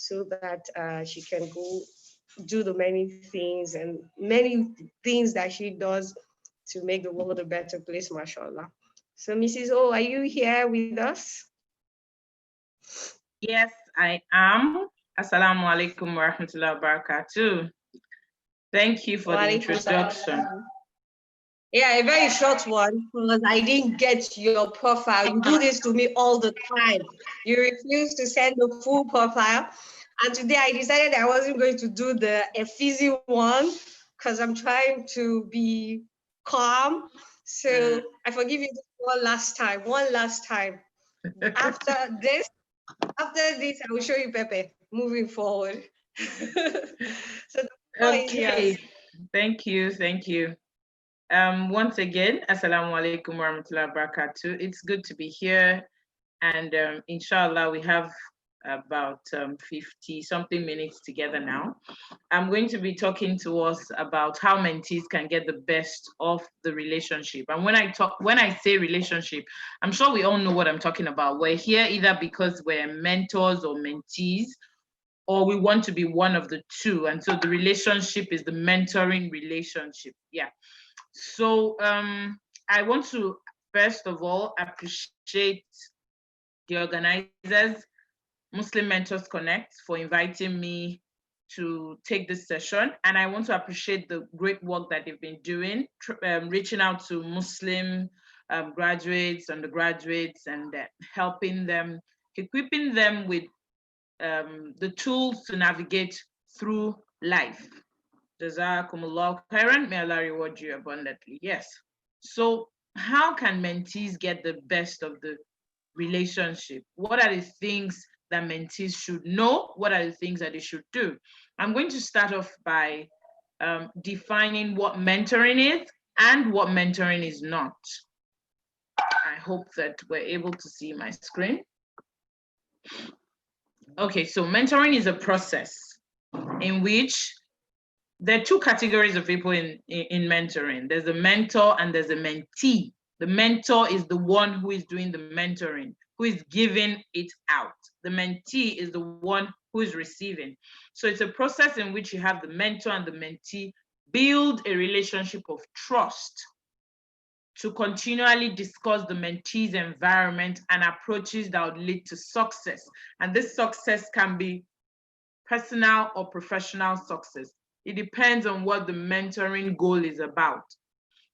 so that she can go do the many things and many things that she does to make the world a better place, mashallah. So Mrs. O, are you here with us? Yes, I am. Assalamu alaikum wa rahmatullahi wa barakatuh. Thank you for the introduction. Yeah, a very short one, because I didn't get your profile. You do this to me all the time. You refuse to send the full profile. And today I decided I wasn't going to do the fizzy one because I'm trying to be calm. So I forgive you one last time. After this, I will show you Pepe moving forward. So okay, thank you. Once again, assalamu alaikum wa rahmatullahi wa barakatuh. It's good to be here, and inshallah we have about 50 something minutes together now. I'm going to be talking to us about how mentees can get the best of the relationship. And when I say relationship, I'm sure we all know what I'm talking about. We're here either because we're mentors or mentees, or we want to be one of the two. And so the relationship is the mentoring relationship. Yeah. So I want to first of all appreciate the organizers, Muslim Mentors Connect, for inviting me to take this session. And I want to appreciate the great work that they've been doing, reaching out to Muslim graduates, undergraduates, and helping them, equipping them with the tools to navigate through life. Jazakumullah khairan, may Allah reward you abundantly. Yes. So how can mentees get the best of the relationship? What are the things that mentees should know? What are the things that they should do? I'm going to start off by defining what mentoring is and what mentoring is not. I hope that we're able to see my screen. Okay, so mentoring is a process in which there are two categories of people in mentoring. There's a mentor and there's a mentee. The mentor is the one who is doing the mentoring, who is giving it out. The mentee is the one who is receiving. So it's a process in which you have the mentor and the mentee build a relationship of trust to continually discuss the mentee's environment and approaches that would lead to success. And this success can be personal or professional success. It depends on what the mentoring goal is about.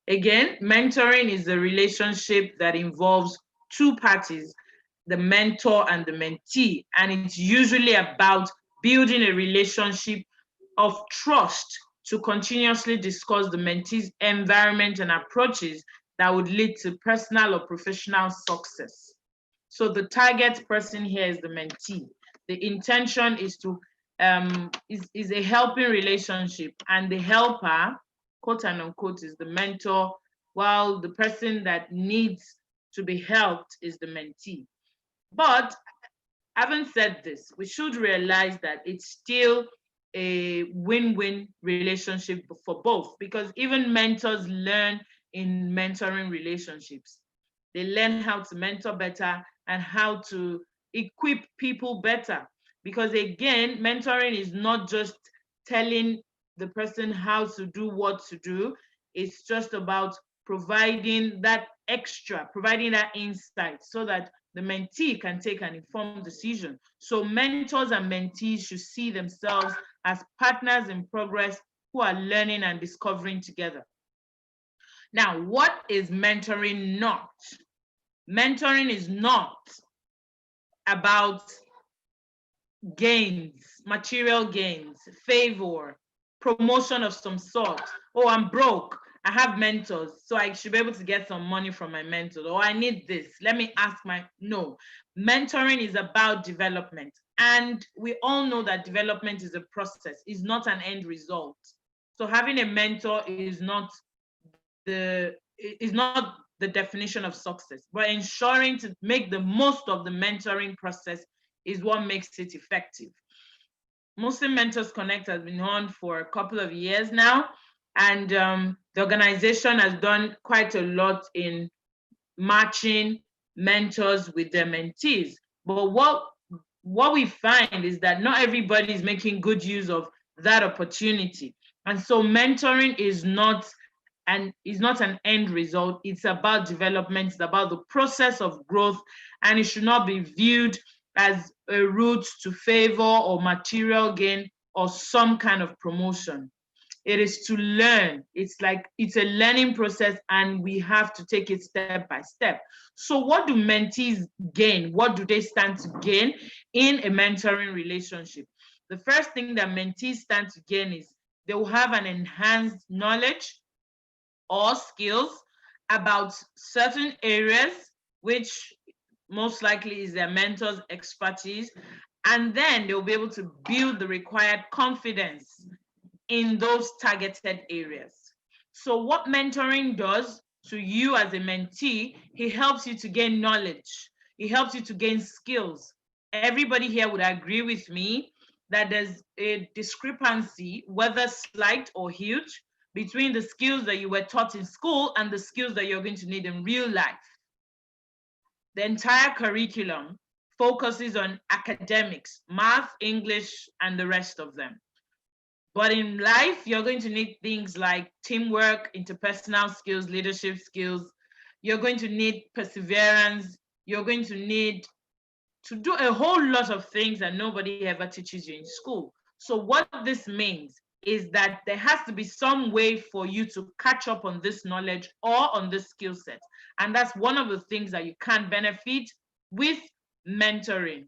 Again, mentoring is a relationship that involves two parties, the mentor and the mentee, and it's usually about building a relationship of trust to continuously discuss the mentee's environment and approaches that would lead to personal or professional success. So the target person here is the mentee. The intention is to is a helping relationship, and the helper, quote and unquote, is the mentor, while the person that needs to be helped is the mentee. But having said this, we should realize that it's still a win-win relationship for both, because even mentors learn in mentoring relationships. They learn how to mentor better and how to equip people better. Because again, mentoring is not just telling the person how to do what to do. It's just about providing that extra, providing that insight so that the mentee can take an informed decision. So mentors and mentees should see themselves as partners in progress who are learning and discovering together. Now, what is mentoring not? Mentoring is not about gains, material gains, favor, promotion of some sort. Oh, I'm broke. I have mentors, so I should be able to get some money from my mentors. Or I need this. Let me ask no. Mentoring is about development. And we all know that development is a process, it's not an end result. So having a mentor is not the definition of success, but ensuring to make the most of the mentoring process is what makes it effective. Muslim Mentors Connect has been on for a couple of years now, and the organization has done quite a lot in matching mentors with their mentees. But what what we find is that not everybody is making good use of that opportunity. And so mentoring is not an end result. It's about development. It's about the process of growth, and it should not be viewed as a route to favor or material gain or some kind of promotion. It is to learn. It's a learning process, and we have to take it step by step. So what do mentees gain? What do they stand to gain in a mentoring relationship? The first thing that mentees stand to gain is they will have an enhanced knowledge or skills about certain areas, which most likely is their mentor's expertise, and then they'll be able to build the required confidence in those targeted areas. So what mentoring does to you as a mentee, he helps you to gain knowledge. He helps you to gain skills. Everybody here would agree with me that there's a discrepancy, whether slight or huge, between the skills that you were taught in school and the skills that you're going to need in real life. The entire curriculum focuses on academics, math, English, and the rest of them. But in life, you're going to need things like teamwork, interpersonal skills, leadership skills. You're going to need perseverance. You're going to need to do a whole lot of things that nobody ever teaches you in school. So what this means is that there has to be some way for you to catch up on this knowledge or on this skill set. And that's one of the things that you can benefit with mentoring.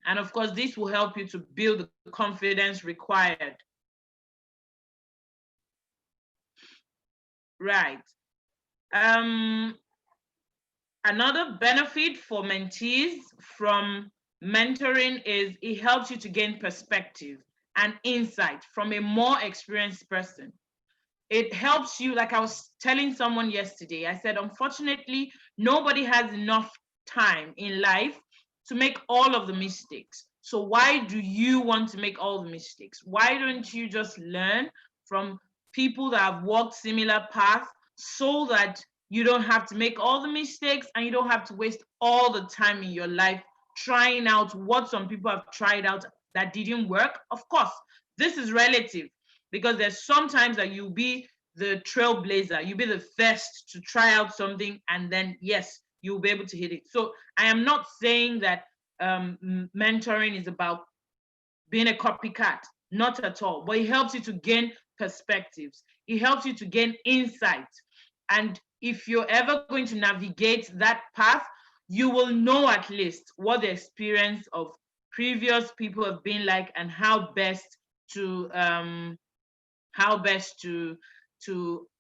And of course, this will help you to build the confidence required. Right. Another benefit for mentees from mentoring is it helps you to gain perspective and insight from a more experienced person. It helps you, like I was telling someone yesterday, I said, unfortunately, nobody has enough time in life to make all of the mistakes. So why do you want to make all the mistakes? Why don't you just learn from people that have walked similar paths so that you don't have to make all the mistakes and you don't have to waste all the time in your life trying out what some people have tried out that didn't work? Of course, this is relative, because there's sometimes that you'll be the trailblazer, you'll be the first to try out something, and then yes, you'll be able to hit it. So I am not saying that mentoring is about being a copycat, not at all, but it helps you to gain perspectives. It helps you to gain insight. And if you're ever going to navigate that path, you will know at least what the experience of previous people have been like and how best to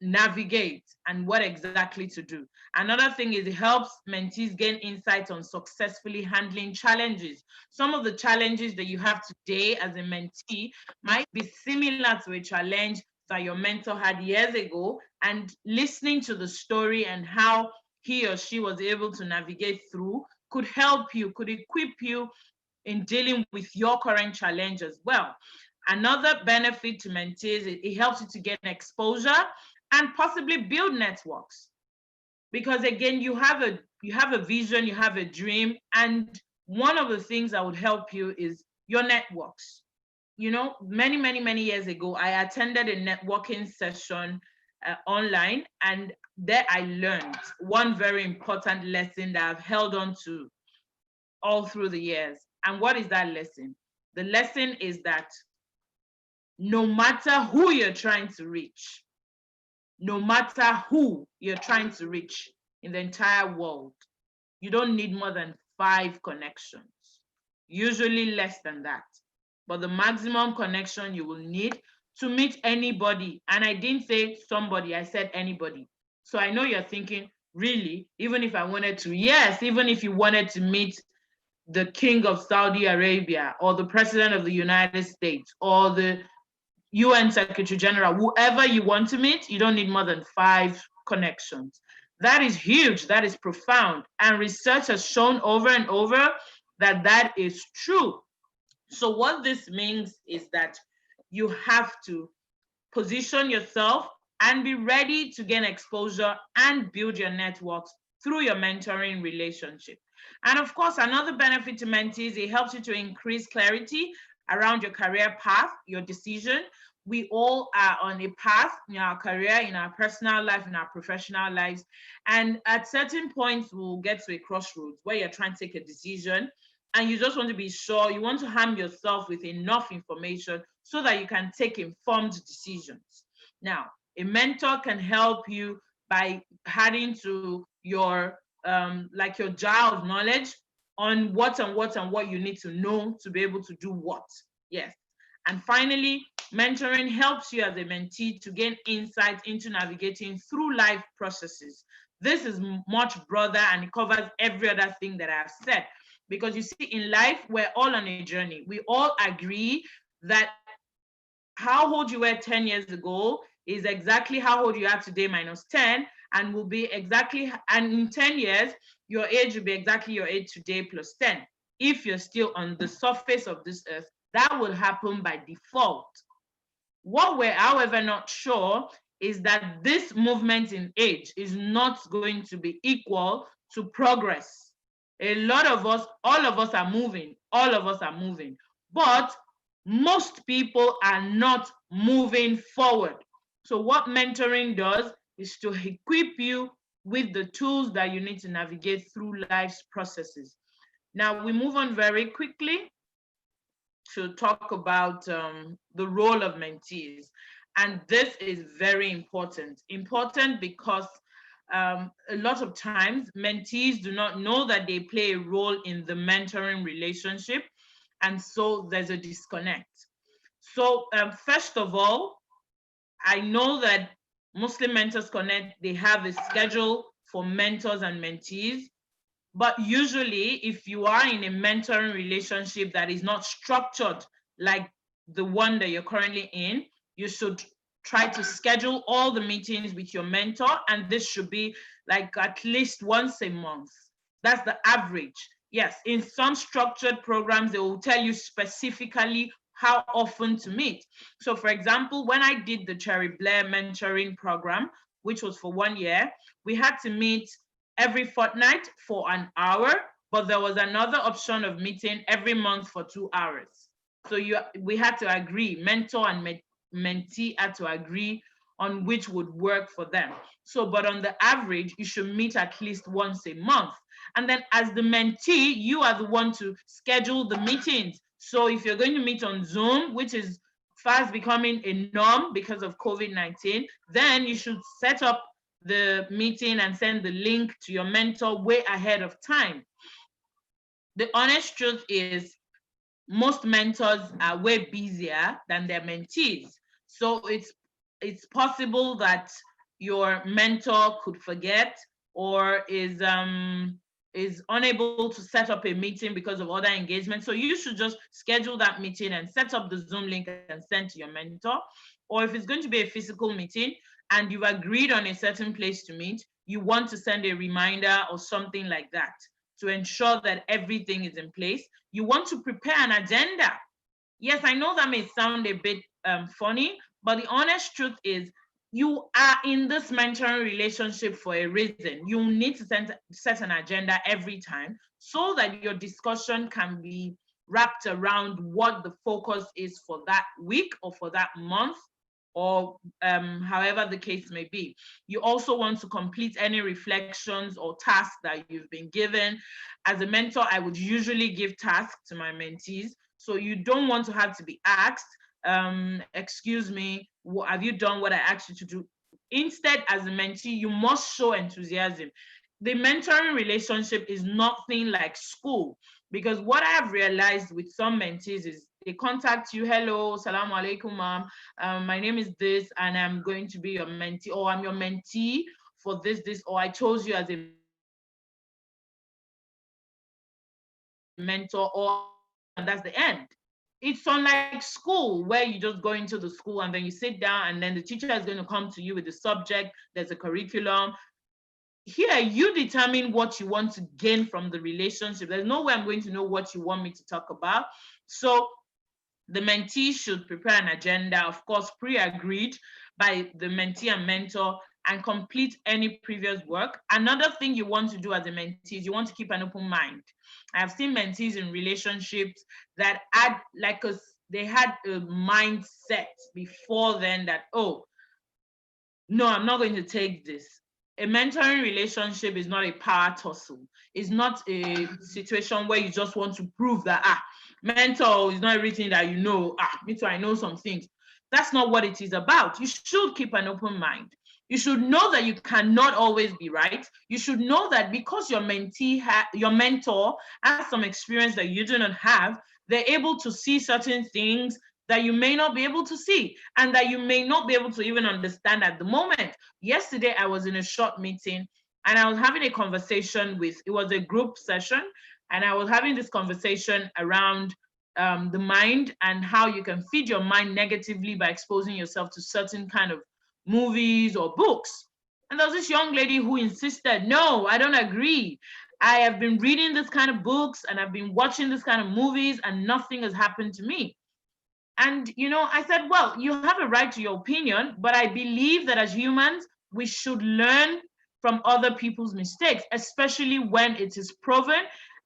navigate and what exactly to do. Another thing is it helps mentees gain insight on successfully handling challenges. Some of the challenges that you have today as a mentee might be similar to a challenge that your mentor had years ago, and listening to the story and how he or she was able to navigate through could help you, could equip you in dealing with your current challenge as well. Another benefit to mentees, it helps you to get exposure and possibly build networks. Because again, you have a vision, you have a dream, and one of the things that would help you is your networks. You know, many years ago, I attended a networking session online, and there I learned one very important lesson that I've held on to all through the years. And what is that lesson? The lesson is that no matter who you're trying to reach, no matter who you're trying to reach in the entire world, you don't need more than 5 connections, usually less than that. But the maximum connection you will need to meet anybody, and I didn't say somebody, I said anybody. So I know you're thinking, really, even if I wanted to, yes, even if you wanted to meet the king of Saudi Arabia or the president of the United States or the UN Secretary General, whoever you want to meet, you don't need more than 5 connections. That is huge, that is profound. And research has shown over and over that that is true. So what this means is that you have to position yourself and be ready to gain exposure and build your networks through your mentoring relationship. And of course, another benefit to mentees, it helps you to increase clarity around your career path, your decision. We all are on a path in our career, in our personal life, in our professional lives. And at certain points, we'll get to a crossroads where you're trying to take a decision and you just want to be sure, you want to arm yourself with enough information so that you can take informed decisions. Now, a mentor can help you by adding to your like your jar of knowledge on what you need to know to be able to do what. Yes. And finally, mentoring helps you as a mentee to gain insight into navigating through life processes. This is much broader and it covers every other thing that I've said. Because you see, in life, we're all on a journey. We all agree that how old you were 10 years ago is exactly how old you are today minus 10, and will be exactly, and in 10 years, your age will be exactly your age today plus 10. If you're still on the surface of this earth, that will happen by default. What we're, however, not sure is that this movement in age is not going to be equal to progress. A lot of us, all of us are moving, but most people are not moving forward. So what mentoring does is to equip you with the tools that you need to navigate through life's processes. Now we move on very quickly to talk about the role of mentees. And this is very important. Important because a lot of times mentees do not know that they play a role in the mentoring relationship. And so there's a disconnect. So first of all, I know that Muslim Mentors Connect, they have a schedule for mentors and mentees. But usually, if you are in a mentoring relationship that is not structured like the one that you're currently in, you should try to schedule all the meetings with your mentor, and this should be like at least once a month. That's the average. Yes, in some structured programs, they will tell you specifically how often to meet. So for example, when I did the Cherry Blair mentoring program, which was for 1 year, we had to meet every fortnight for an hour, but there was another option of meeting every month for 2 hours. So we had to agree, mentor and mentee had to agree on which would work for them. So, but on the average, you should meet at least once a month. And then as the mentee, you are the one to schedule the meetings. So if you're going to meet on Zoom, which is fast becoming a norm because of COVID-19, then you should set up the meeting and send the link to your mentor way ahead of time. The honest truth is most mentors are way busier than their mentees. So it's possible that your mentor could forget or is unable to set up a meeting because of other engagements. So you should just schedule that meeting and set up the Zoom link and send to your mentor. Or if it's going to be a physical meeting and you've agreed on a certain place to meet, you want to send a reminder or something like that to ensure that everything is in place. You want to prepare an agenda. Yes, I know that may sound a bit funny, but the honest truth is you are in this mentoring relationship for a reason. You need to set an agenda every time so that your discussion can be wrapped around what the focus is for that week or for that month, or however the case may be. You also want to complete any reflections or tasks that you've been given. As a mentor, I would usually give tasks to my mentees. So you don't want to have to be asked, excuse me, have you done what I asked you to do? Instead, as a mentee, you must show enthusiasm. The mentoring relationship is nothing like school, because what I have realized with some mentees is they contact you, hello, salaam alaikum, ma'am. My name is this, and I'm going to be your mentee, or I'm your mentee for this, or I chose you as a mentor, or and that's the end. It's unlike school where you just go into the school and then you sit down and then the teacher is going to come to you with the subject, there's a curriculum. Here, you determine what you want to gain from the relationship. There's no way I'm going to know what you want me to talk about. So the mentee should prepare an agenda, of course, pre-agreed by the mentee and mentor, and complete any previous work. Another thing you want to do as a mentee is you want to keep an open mind. I've seen mentees in relationships that had they had a mindset before then that, oh, no, I'm not going to take this. A mentoring relationship is not a power tussle. It's not a situation where you just want to prove that, mentor is not everything that you know. Me too, I know some things. That's not what it is about. You should keep an open mind. You should know that you cannot always be right. You should know that because your your mentor has some experience that you do not have, they're able to see certain things that you may not be able to see and that you may not be able to even understand at the moment. Yesterday, I was in a short meeting and I was having a conversation it was a group session, and I was having this conversation around the mind and how you can feed your mind negatively by exposing yourself to certain kind of movies or books. And there was this young lady who insisted, no, I don't agree. I have been reading this kind of books and I've been watching this kind of movies and nothing has happened to me. And, I said, well, you have a right to your opinion, but I believe that as humans, we should learn from other people's mistakes, especially when it is proven.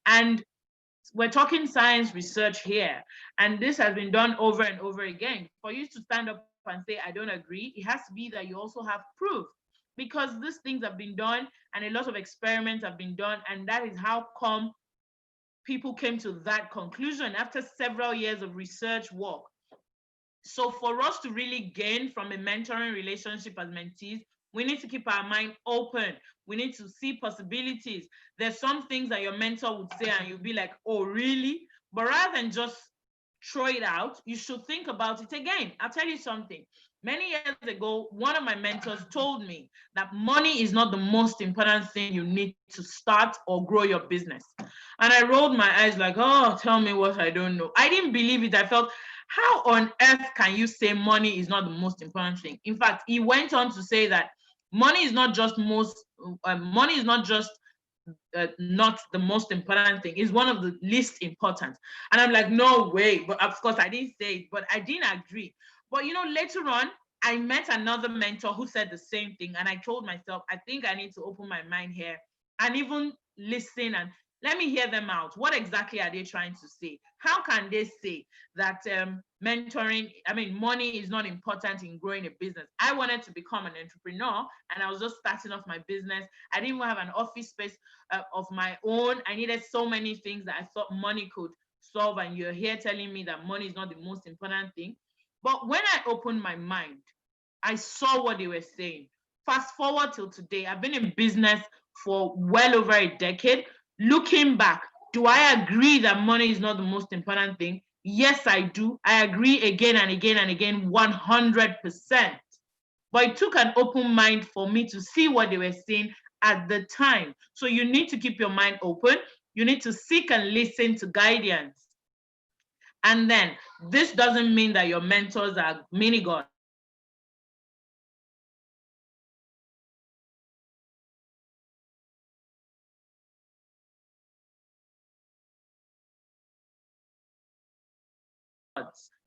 And we're talking science research here, and this has been done over and over again. For you to stand up and say, I don't agree, it has to be that you also have proof, because these things have been done and a lot of experiments have been done, and that is how come people came to that conclusion after several years of research work. So for us to really gain from a mentoring relationship as mentees, we need to keep our mind open. We need to see possibilities. There's some things that your mentor would say and you'll be like, oh, really? But rather than just throw it out, you should think about it again. I'll tell you something. Many years ago, one of my mentors told me that money is not the most important thing you need to start or grow your business. And I rolled my eyes like, oh, tell me what I don't know. I didn't believe it. I felt, how on earth can you say money is not the most important thing? In fact, he went on to say that money is not just not the most important thing. It's one of the least important. And I'm like, no way. But of course, I didn't say it, but I didn't agree. But later on, I met another mentor who said the same thing. And I told myself, I think I need to open my mind here and even listen and let me hear them out. What exactly are they trying to say? How can they say that money is not important in growing a business? I wanted to become an entrepreneur and I was just starting off my business. I didn't even have an office space of my own. I needed so many things that I thought money could solve. And you're here telling me that money is not the most important thing. But when I opened my mind, I saw what they were saying. Fast forward till today, I've been in business for well over a decade. Looking back, do I agree that money is not the most important thing? Yes, I do. I agree again and again and again, 100%. But it took an open mind for me to see what they were saying at the time. So you need to keep your mind open. You need to seek and listen to guidance. And then this doesn't mean that your mentors are mini gods.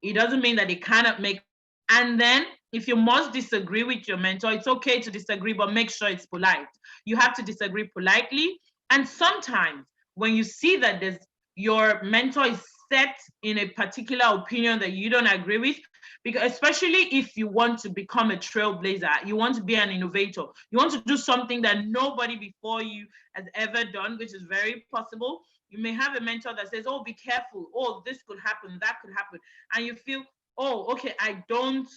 It doesn't mean that they cannot make. And then if you must disagree with your mentor, it's okay to disagree, but make sure it's polite. You have to disagree politely. And sometimes when you see that your mentor is set in a particular opinion that you don't agree with, because especially if you want to become a trailblazer, you want to be an innovator, you want to do something that nobody before you has ever done, which is very possible. You may have a mentor that says, oh, be careful. Oh, this could happen, that could happen. And you feel, oh, okay, I don't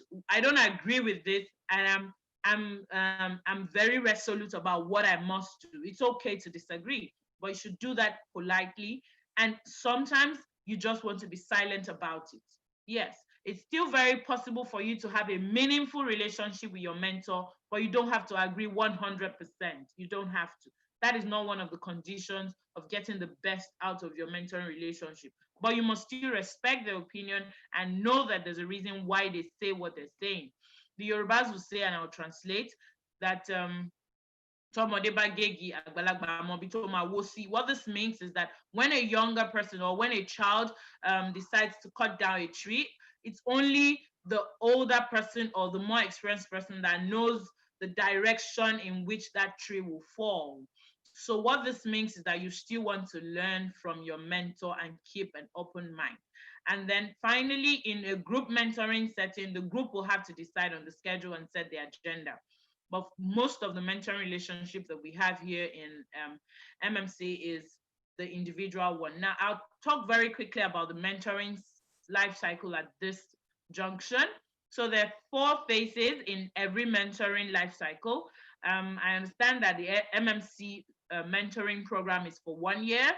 agree with this. And I'm very resolute about what I must do. It's okay to disagree, but you should do that politely. And sometimes you just want to be silent about it. Yes, it's still very possible for you to have a meaningful relationship with your mentor, but you don't have to agree 100%. You don't have to. That is not one of the conditions of getting the best out of your mentoring relationship. But you must still respect their opinion and know that there's a reason why they say what they're saying. The Yorubas will say, and I'll translate, that what this means is that when a younger person or when a child decides to cut down a tree, it's only the older person or the more experienced person that knows the direction in which that tree will fall. So what this means is that you still want to learn from your mentor and keep an open mind. And then finally, in a group mentoring setting, the group will have to decide on the schedule and set the agenda. But most of the mentoring relationships that we have here in MMC is the individual one. Now, I'll talk very quickly about the mentoring life cycle at this junction. So there are 4 phases in every mentoring life cycle. I understand that the MMC mentoring program is for 1 year.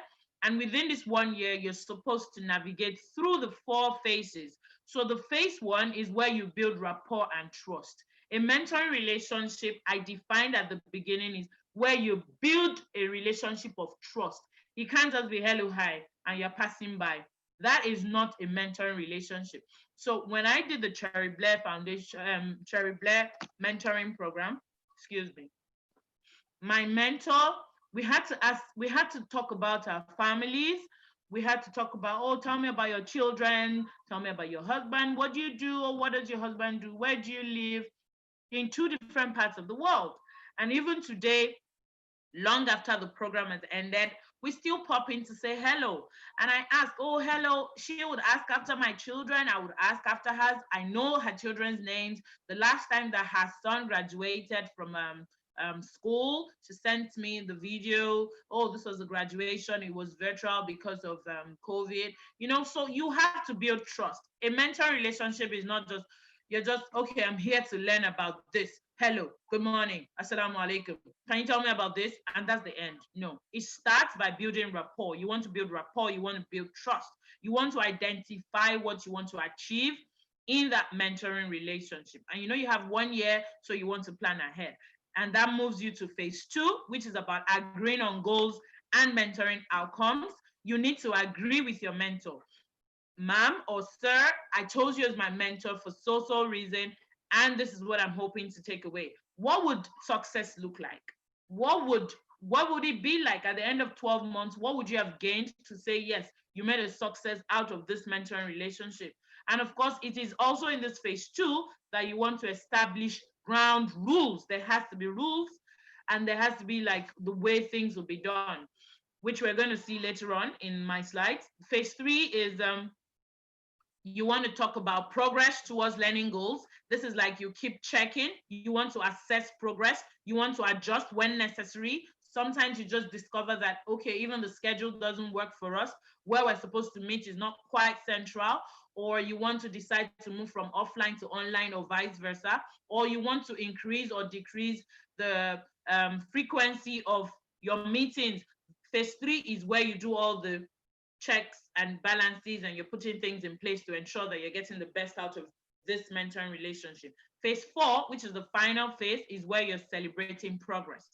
And within this 1 year, you're supposed to navigate through the 4 phases. So the phase 1 is where you build rapport and trust. A mentoring relationship, I defined at the beginning, is where you build a relationship of trust. It can't just be hello, hi, and you're passing by. That is not a mentoring relationship. So when I did the Cherry Blair Foundation, Cherry Blair mentoring program, excuse me, my mentor, we had to talk about our families. We had to talk about, oh, tell me about your children, tell me about your husband, what do you do, or what does your husband do, where do you live, in 2 different parts of the world. And even today, long after the program has ended, we still pop in to say hello. And I ask, oh, hello. She would ask after my children. I would ask after hers. I know her children's names. The last time that her son graduated from school, she sent me the video. Oh, this was a graduation. It was virtual because of COVID. You know, so you have to build trust. A mentor relationship is not just, you're just, okay, I'm here to learn about this. Hello, good morning, assalamu alaikum. Can you tell me about this? And that's the end. No, it starts by building rapport. You want to build rapport, you want to build trust. You want to identify what you want to achieve in that mentoring relationship. And you know you have 1 year, so you want to plan ahead. And that moves you to phase 2, which is about agreeing on goals and mentoring outcomes. You need to agree with your mentor. Ma'am or sir, I chose you as my mentor for so reason, and this is what I'm hoping to take away. What would success look like? What would it be like at the end of 12 months? What would you have gained to say, yes, you made a success out of this mentoring relationship? And of course, it is also in this phase 2 that you want to establish ground rules. There has to be rules, and there has to be like the way things will be done, which we're going to see later on in my slides. Phase 3 is you want to talk about progress towards learning goals. This is like you keep checking. You want to assess progress. You want to adjust when necessary. Sometimes you just discover that, okay, even the schedule doesn't work for us. Where we're supposed to meet is not quite central, or you want to decide to move from offline to online or vice versa, or you want to increase or decrease the frequency of your meetings. Phase 3 is where you do all the checks and balances, and you're putting things in place to ensure that you're getting the best out of this mentoring relationship. Phase 4, which is the final phase, is where you're celebrating progress.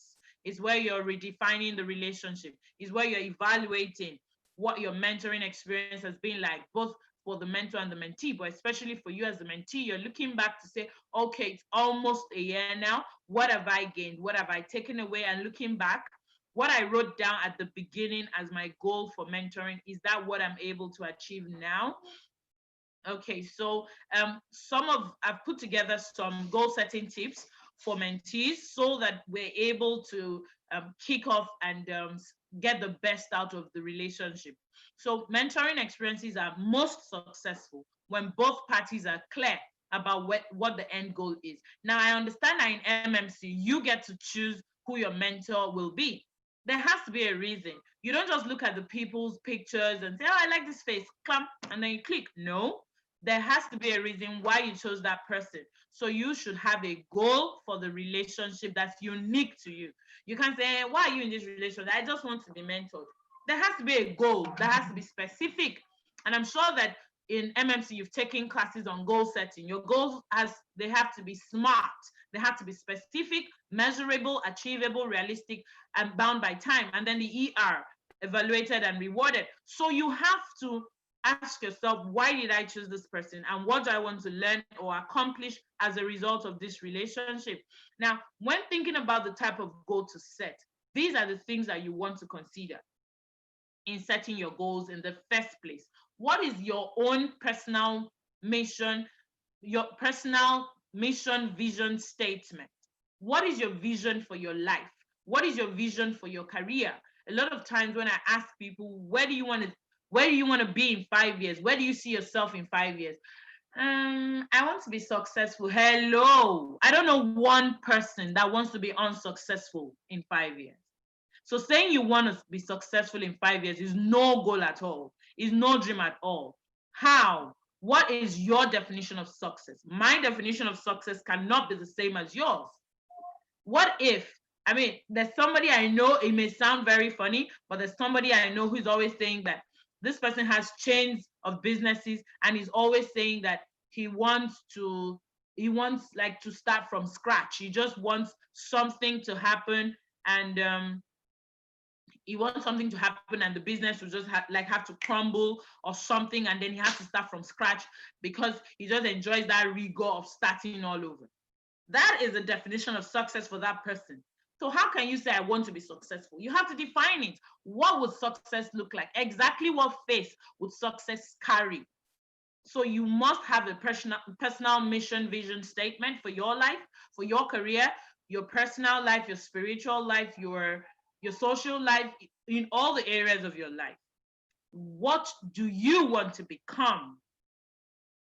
It's where you're redefining the relationship. It's where you're evaluating what your mentoring experience has been like, both for the mentor and the mentee, but especially for you as the mentee. You're looking back to say, okay, it's almost a year now. What have I gained? What have I taken away? And looking back, what I wrote down at the beginning as my goal for mentoring, is that what I'm able to achieve now? Okay, so I've put together some goal setting tips for mentees so that we're able to kick off and get the best out of the relationship. So mentoring experiences are most successful when both parties are clear about what the end goal is. Now, I understand that in MMC, you get to choose who your mentor will be. There has to be a reason. You don't just look at the people's pictures and say, oh, I like this face, clump, and then you click. No, there has to be a reason why you chose that person. So you should have a goal for the relationship that's unique to you. You can't say, why are you in this relationship? I just want to be mentored. There has to be a goal. That has to be specific. And I'm sure that in MMC, you've taken classes on goal setting. Your goals, they have to be smart. They have to be specific, measurable, achievable, realistic, and bound by time. And then the ER, evaluated and rewarded. So you have to ask yourself, why did I choose this person? And what do I want to learn or accomplish as a result of this relationship? Now, when thinking about the type of goal to set, these are the things that you want to consider in setting your goals in the first place. What is your own personal mission, vision statement? What is your vision for your life? What is your vision for your career? A lot of times when I ask people, where do you want to be in 5 years? Where do you see yourself in 5 years? I want to be successful. Hello. I don't know one person that wants to be unsuccessful in 5 years. So saying you want to be successful in 5 years is no goal at all. Is no dream at all. How? What is your definition of success? My definition of success cannot be the same as yours. What if, I mean, there's somebody I know, it may sound very funny, but there's somebody I know who's always saying that this person has chains of businesses and he's always saying that he wants like to start from scratch. He just wants something to happen, and he wants something to happen and the business will just have to crumble or something, and then he has to start from scratch because he just enjoys that rigor of starting all over. That is the definition of success for that person. So how can you say I want to be successful? You have to define it. What would success look like? Exactly what face would success carry? So you must have a personal mission, vision statement for your life, for your career, your personal life, your spiritual life, your social life, in all the areas of your life. What do you want to become?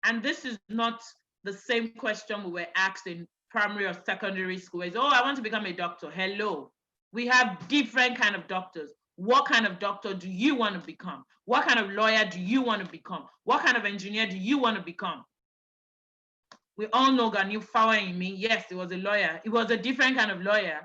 And this is not the same question we were asked in primary or secondary school. Is, oh, I want to become a doctor. Hello. We have different kind of doctors. What kind of doctor do you want to become? What kind of lawyer do you want to become? What kind of engineer do you want to become? We all know Gani Fawaimi. Yes, it was a lawyer. It was a different kind of lawyer.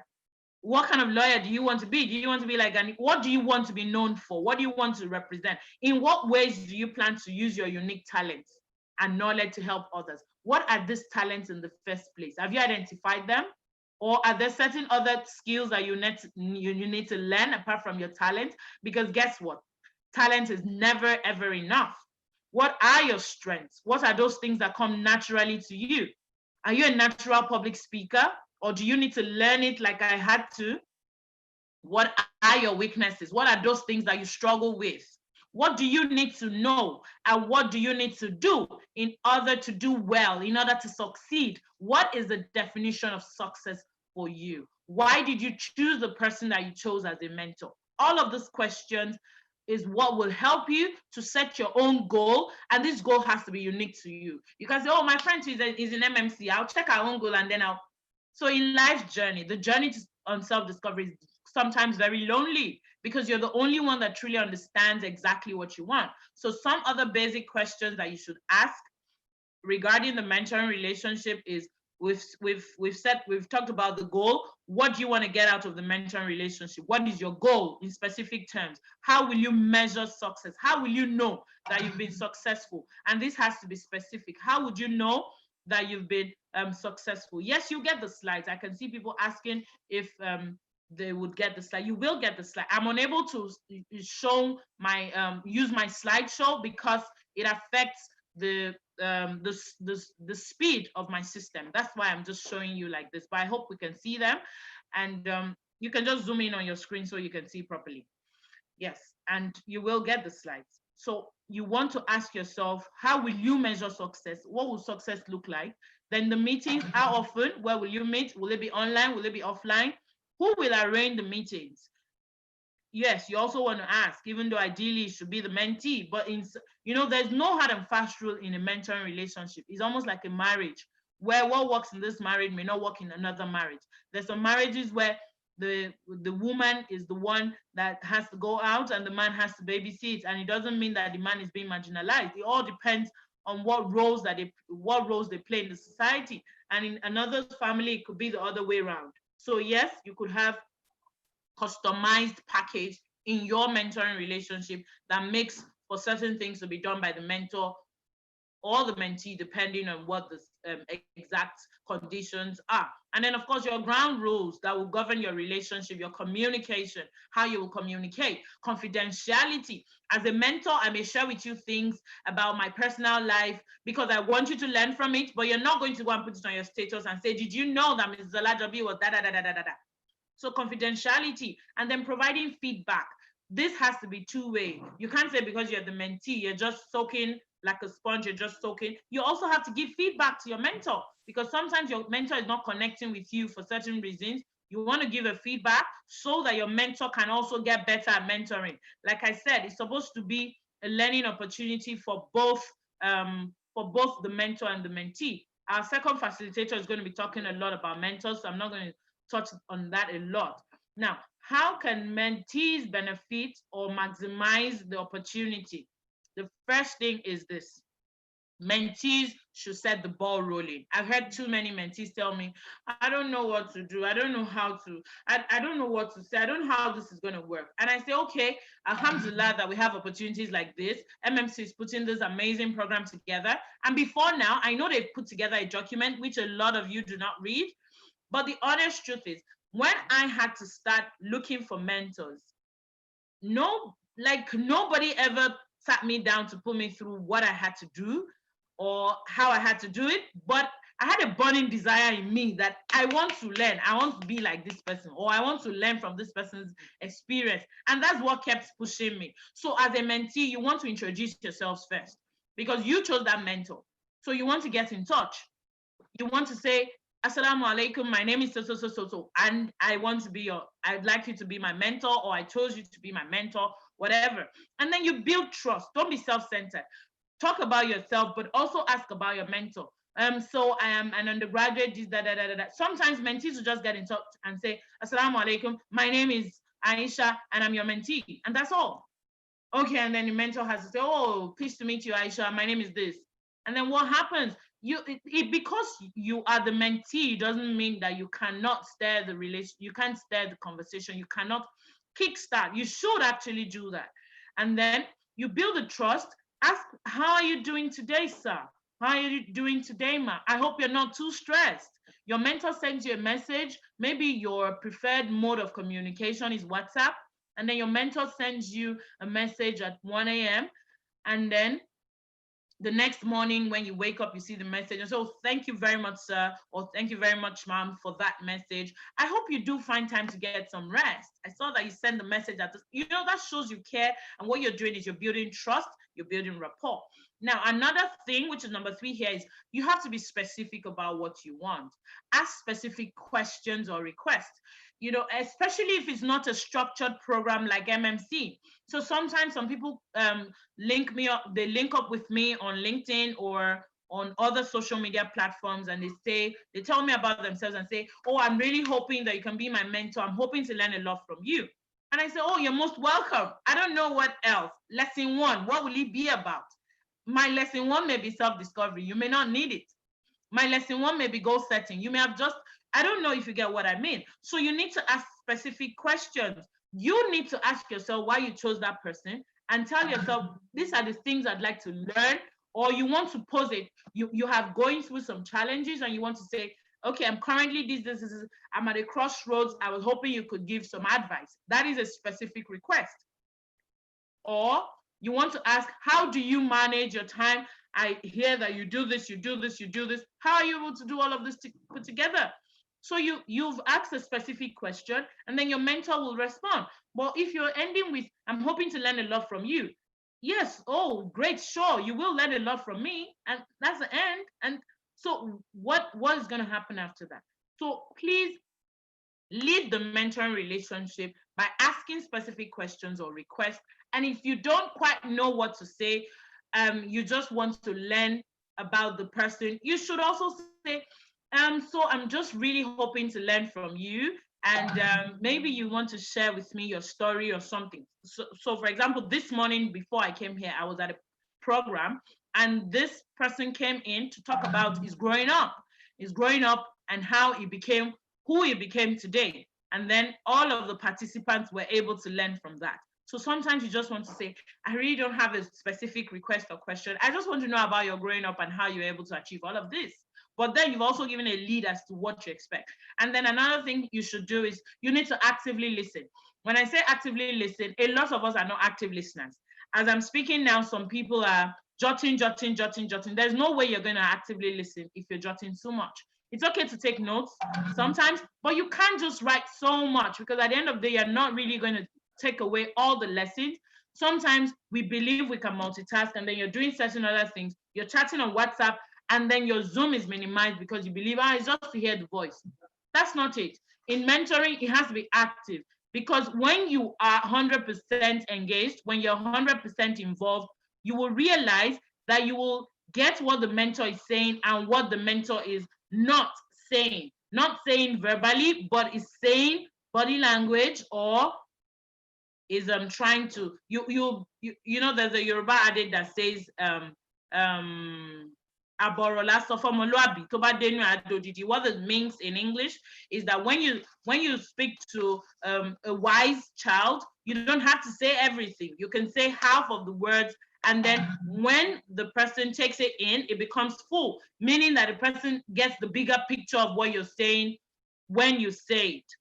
What kind of lawyer do you want to be? Do you want to be like Gani? What do you want to be known for? What do you want to represent? In what ways do you plan to use your unique talents and knowledge to help others? What are these talents in the first place? Have you identified them? Or are there certain other skills that you need to learn apart from your talent? Because guess what? Talent is never, ever enough. What are your strengths? What are those things that come naturally to you? Are you a natural public speaker? Or do you need to learn it like I had to? What are your weaknesses? What are those things that you struggle with? What do you need to know? And what do you need to do in order to do well, in order to succeed? What is the definition of success for you? Why did you choose the person that you chose as a mentor? All of these questions is what will help you to set your own goal, and this goal has to be unique to you. You can say, oh, my friend is in MMC, I'll check our own goal and then I'll. So in life's journey, the journey on self-discovery is sometimes very lonely because you're the only one that truly understands exactly what you want. So some other basic questions that you should ask regarding the mentoring relationship is, we've talked about the goal. What do you want to get out of the mentoring relationship? What is your goal in specific terms? How will you measure success? How will you know that you've been successful? And this has to be specific. How would you know that you've been successful? Yes, you get the slides. I can see people asking if they would get the slide. You will get the slide. I'm unable to show my use my slideshow because it affects the speed of my system. That's why I'm just showing you like this, but I hope we can see them, and you can just zoom in on your screen so you can see properly. Yes, and you will get the slides. So you want to ask yourself, how will you measure success? What will success look like? Then the meetings, how often? Where will you meet? Will it be online? Will it be offline? Who will arrange the meetings? Yes, you also want to ask, even though ideally it should be the mentee, but there's no hard and fast rule in a mentoring relationship. It's almost like a marriage where what works in this marriage may not work in another marriage. There's some marriages where the woman is the one that has to go out and the man has to babysit, and it doesn't mean that the man is being marginalized. It all depends on what roles they play in the society. And in another family, it could be the other way around. So yes, you could have customized package in your mentoring relationship that makes for certain things to be done by the mentor or the mentee, depending on what the exact conditions are. And then, of course, your ground rules that will govern your relationship, your communication, how you will communicate, confidentiality. As a mentor, I may share with you things about my personal life because I want you to learn from it, but you're not going to go and put it on your status and say, did you know that Mrs. Olajobi was da da da da da da da? So confidentiality, and then providing feedback. This has to be two-way. You can't say because you're the mentee, you're just soaking like a sponge, you're just soaking. You also have to give feedback to your mentor, because sometimes your mentor is not connecting with you for certain reasons. You want to give a feedback so that your mentor can also get better at mentoring. Like I said, it's supposed to be a learning opportunity for both the mentor and the mentee. Our second facilitator is going to be talking a lot about mentors, so I'm not going to touch on that a lot. Now, how can mentees benefit or maximize the opportunity? The first thing is this: mentees should set the ball rolling. I've heard too many mentees tell me, I don't know what to do. I don't know how to, I don't know what to say. I don't know how this is going to work. And I say, okay, alhamdulillah that we have opportunities like this. MMC is putting this amazing program together. And before now, I know they've put together a document, which a lot of you do not read. But the honest truth is, when I had to start looking for mentors, nobody ever sat me down to put me through what I had to do or how I had to do it, but I had a burning desire in me that I want to learn. I want to be like this person, or I want to learn from this person's experience. And that's what kept pushing me. So as a mentee, you want to introduce yourselves first, because you chose that mentor. So you want to get in touch. You want to say, Assalamu alaikum, my name is so, and I'd like you to be my mentor, or I chose you to be my mentor, whatever. And then you build trust. Don't be self-centered. Talk about yourself, but also ask about your mentor. So I am an undergraduate, Sometimes mentees will just get in touch and say, Assalamu alaikum, my name is Aisha, and I'm your mentee. And that's all. Okay, and then the mentor has to say, oh, pleased to meet you, Aisha, my name is this. And then what happens? Because you are the mentee doesn't mean that you cannot steer the relation, you can't steer the conversation, you cannot kickstart. You should actually do that. And then you build the trust. Ask, how are you doing today, sir? How are you doing today, ma? I hope you're not too stressed. Your mentor sends you a message. Maybe your preferred mode of communication is WhatsApp. And then your mentor sends you a message at 1 a.m. And then the next morning when you wake up, you see the message and so, thank you very much, sir, or thank you very much, ma'am, for that message. I hope you do find time to get some rest. I saw that you sent the message at this, that shows you care. And what you're doing is you're building trust, you're building rapport. Now, another thing, which is number 3 here, is you have to be specific about what you want. Ask specific questions or requests, especially if it's not a structured program like MMC. So sometimes some people link up with me on LinkedIn or on other social media platforms, and they tell me about themselves and say, oh, I'm really hoping that you can be my mentor. I'm hoping to learn a lot from you. And I say, oh, you're most welcome. I don't know what else. Lesson 1, what will it be about? My lesson 1 may be self-discovery. You may not need it. My lesson 1 may be goal setting. You may have I don't know if you get what I mean. So you need to ask specific questions. You need to ask yourself why you chose that person and tell yourself, these are the things I'd like to learn, or you want to pose it. You have going through some challenges and you want to say, okay, I'm currently this, I'm at a crossroads. I was hoping you could give some advice. That is a specific request. Or you want to ask, how do you manage your time? I hear that you do this, you do this, you do this. How are you able to do all of this to put together? So you've asked a specific question, and then your mentor will respond. Well, if you're ending with, I'm hoping to learn a lot from you. Yes, oh, great, sure, you will learn a lot from me, and that's the end. And so what is going to happen after that? So please lead the mentoring relationship by asking specific questions or requests. And if you don't quite know what to say, you just want to learn about the person, you should also say, so I'm just really hoping to learn from you, and maybe you want to share with me your story or something. So for example, this morning before I came here, I was at a program, and this person came in to talk about his growing up and how he became who he became today. And then all of the participants were able to learn from that. So sometimes you just want to say, I really don't have a specific request or question. I just want to know about your growing up and how you're able to achieve all of this. But then you've also given a lead as to what you expect. And then another thing you should do is you need to actively listen. When I say actively listen, a lot of us are not active listeners. As I'm speaking now, some people are jotting. There's no way you're going to actively listen if you're jotting so much. It's okay to take notes sometimes, but you can't just write so much, because at the end of the day, you're not really going to take away all the lessons. Sometimes we believe we can multitask, and then you're doing certain other things. You're chatting on WhatsApp, and then your Zoom is minimized because you believe, it's just to hear the voice. That's not it. In mentoring, it has to be active, because when you are 100% engaged, when you're 100% involved, you will realize that you will get what the mentor is saying and what the mentor is not saying. Not saying verbally, but is saying body language, or is trying to, you know, there's a Yoruba adage that says what it means in English is that when you speak to a wise child, you don't have to say everything. You can say half of the words, and then when the person takes it in, it becomes full, meaning that the person gets the bigger picture of what you're saying when you say it.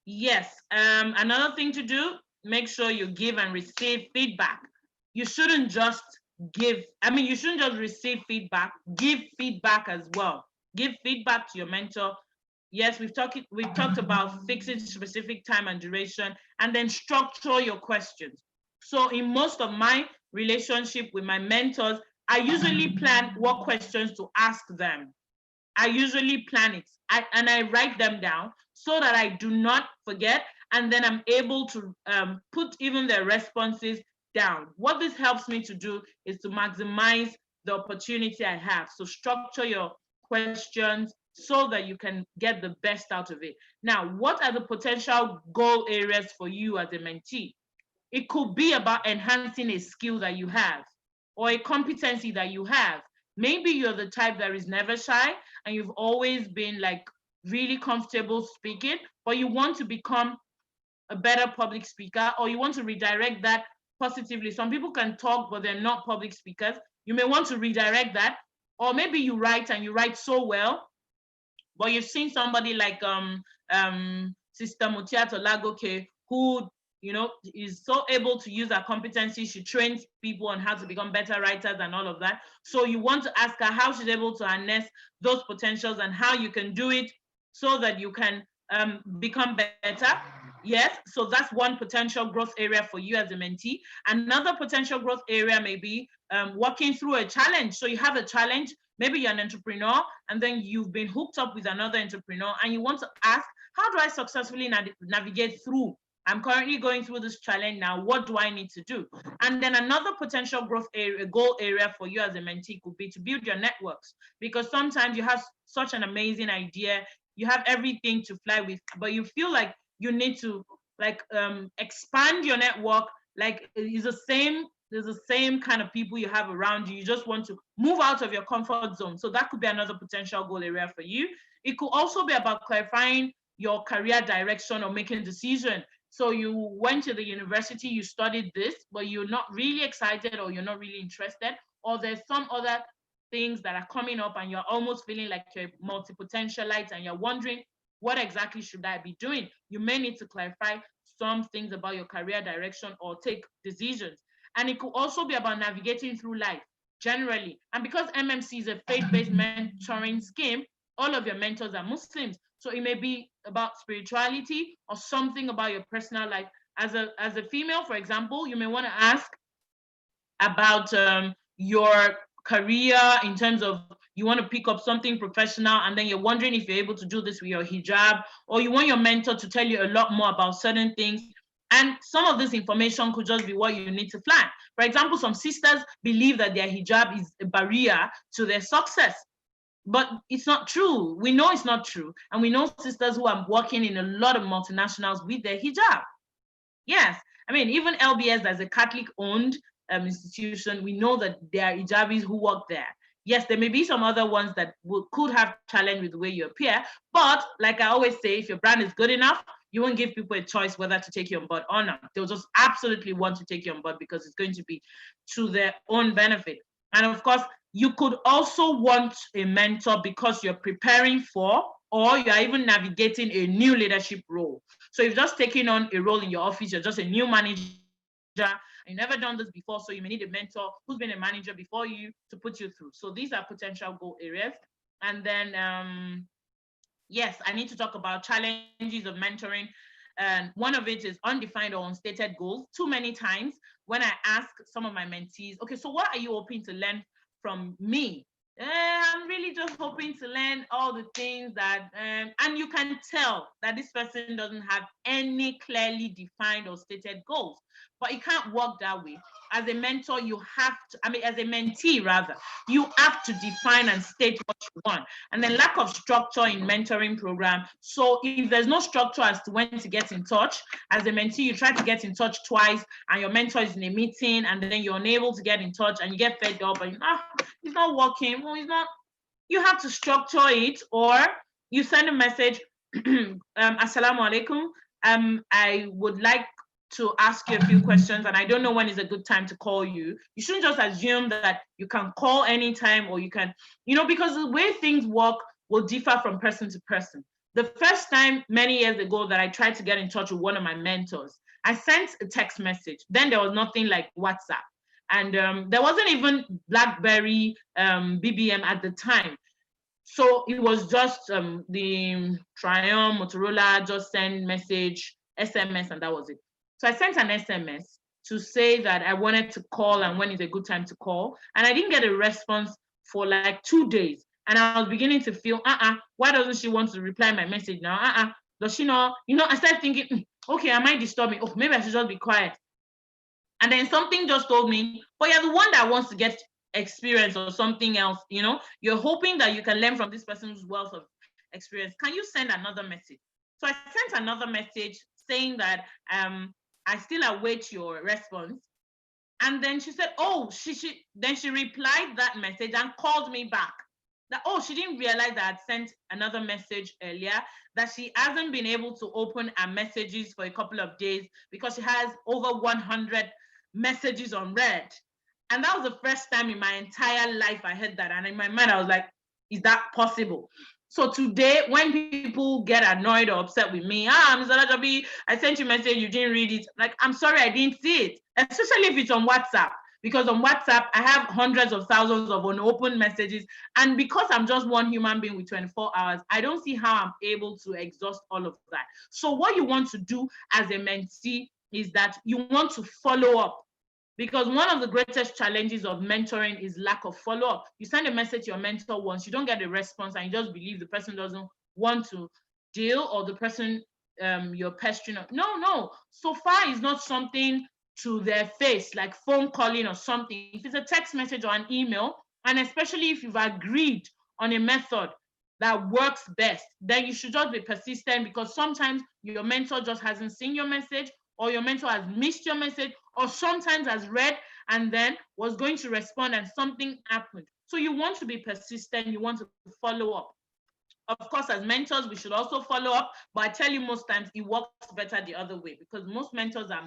Yes, another thing to do, make sure you give and receive feedback. You shouldn't just you shouldn't just receive feedback, give feedback as well. Give feedback to your mentor. Yes, we've talked about fixing specific time and duration, and then structure your questions. So in most of my relationship with my mentors, I usually plan what questions to ask them. I usually plan it, and I write them down so that I do not forget, and then I'm able to put even their responses down. What this helps me to do is to maximize the opportunity I have. So structure your questions so that you can get the best out of it. Now, what are the potential goal areas for you as a mentee? It could be about enhancing a skill that you have or a competency that you have. Maybe you're the type that is never shy and you've always been like really comfortable speaking, but you want to become a better public speaker, or you want to redirect that positively. Some people can talk, but they're not public speakers. You may want to redirect that. Or maybe you write and you write so well, but you've seen somebody like Sister Mutiato Lagoke, who is so able to use her competency. She trains people on how to become better writers and all of that. So you want to ask her how she's able to harness those potentials and how you can do it so that you can become better. Yes, so that's one potential growth area for you as a mentee. Another potential growth area may be working through a challenge. So you have a challenge, maybe you're an entrepreneur and then you've been hooked up with another entrepreneur and you want to ask, how do I successfully navigate through? I'm currently going through this challenge now. What do I need to do? And then another potential growth area, goal area for you as a mentee could be to build your networks, because sometimes you have such an amazing idea, you have everything to fly with, but you feel like you need to expand your network. Like there's the same kind of people you have around you. You just want to move out of your comfort zone. So that could be another potential goal area for you. It could also be about clarifying your career direction or making a decision. So you went to the university, you studied this, but you're not really excited or you're not really interested, or there's some other things that are coming up and you're almost feeling like you're multi-potentialite and you're wondering, what exactly should I be doing? You may need to clarify some things about your career direction or take decisions. And it could also be about navigating through life generally. And because MMC is a faith-based mentoring scheme, all of your mentors are Muslims. So it may be about spirituality or something about your personal life. As a female, for example, you may want to ask about your career in terms of you want to pick up something professional and then you're wondering if you're able to do this with your hijab, or you want your mentor to tell you a lot more about certain things. And some of this information could just be what you need to plan. For example, some sisters believe that their hijab is a barrier to their success. But it's not true. We know it's not true. And we know sisters who are working in a lot of multinationals with their hijab. Yes. I mean, even LBS, as a Catholic-owned institution, we know that there are hijabis who work there. Yes, there may be some other ones that could have challenge with the way you appear. But like I always say, if your brand is good enough, you won't give people a choice whether to take you on board or not. They'll just absolutely want to take you on board because it's going to be to their own benefit. And of course, you could also want a mentor because you're preparing for, or you're even navigating a new leadership role. So you've just taken on a role in your office, you're just a new manager, and you've never done this before, so you may need a mentor who's been a manager before you to put you through. So these are potential goal areas. And then, yes, I need to talk about challenges of mentoring. and one of it is undefined or unstated goals. Too many times when I ask some of my mentees, okay, so what are you hoping to learn from me? I'm really just hoping to learn all the things that, and you can tell that this person doesn't have any clearly defined or stated goals. But it can't work that way. As a mentor, you have to, as a mentee rather, you have to define and state what you want. And then lack of structure in mentoring program. So if there's no structure as to when to get in touch, as a mentee, you try to get in touch twice and your mentor is in a meeting and then you're unable to get in touch and you get fed up and it's not working. Well, it's not. You have to structure it, or you send a message, Assalamu alaikum. I would like to ask you a few questions and I don't know when is a good time to call you. You shouldn't just assume that you can call anytime or you can, because the way things work will differ from person to person. The first time many years ago that I tried to get in touch with one of my mentors, I sent a text message. Then there was nothing like WhatsApp. And there wasn't even BlackBerry BBM at the time. So it was just the Triumph, Motorola, just send message, SMS, and that was it. So I sent an SMS to say that I wanted to call and when is a good time to call. And I didn't get a response for like 2 days. And I was beginning to feel, why doesn't she want to reply my message now? Does she know? I started thinking, okay, am I disturbing? Oh, maybe I should just be quiet. And then something just told me, but you're the one that wants to get experience or something else, you're hoping that you can learn from this person's wealth of experience. Can you send another message? So I sent another message saying that I still await your response. And then she said, then she replied that message and called me back. That, she didn't realize that I had sent another message earlier, that she hasn't been able to open her messages for a couple of days because she has over 100 messages unread. And that was the first time in my entire life I heard that. And in my mind, I was like, is that possible? So today, when people get annoyed or upset with me, Mr. Rajabi, I sent you a message, you didn't read it. Like, I'm sorry, I didn't see it, especially if it's on WhatsApp. Because on WhatsApp, I have hundreds of thousands of unopened messages. And because I'm just one human being with 24 hours, I don't see how I'm able to exhaust all of that. So what you want to do as a mentee is that you want to follow up. Because one of the greatest challenges of mentoring is lack of follow-up. You send a message to your mentor once, you don't get a response, and you just believe the person doesn't want to deal or the person you're pestering. No. So far, it's not something to their face, like phone calling or something. If it's a text message or an email, and especially if you've agreed on a method that works best, then you should just be persistent, because sometimes your mentor just hasn't seen your message, or your mentor has missed your message, or sometimes has read and then was going to respond and something happened. So you want to be persistent, you want to follow up. Of course, as mentors, we should also follow up, but I tell you, most times it works better the other way, because most mentors are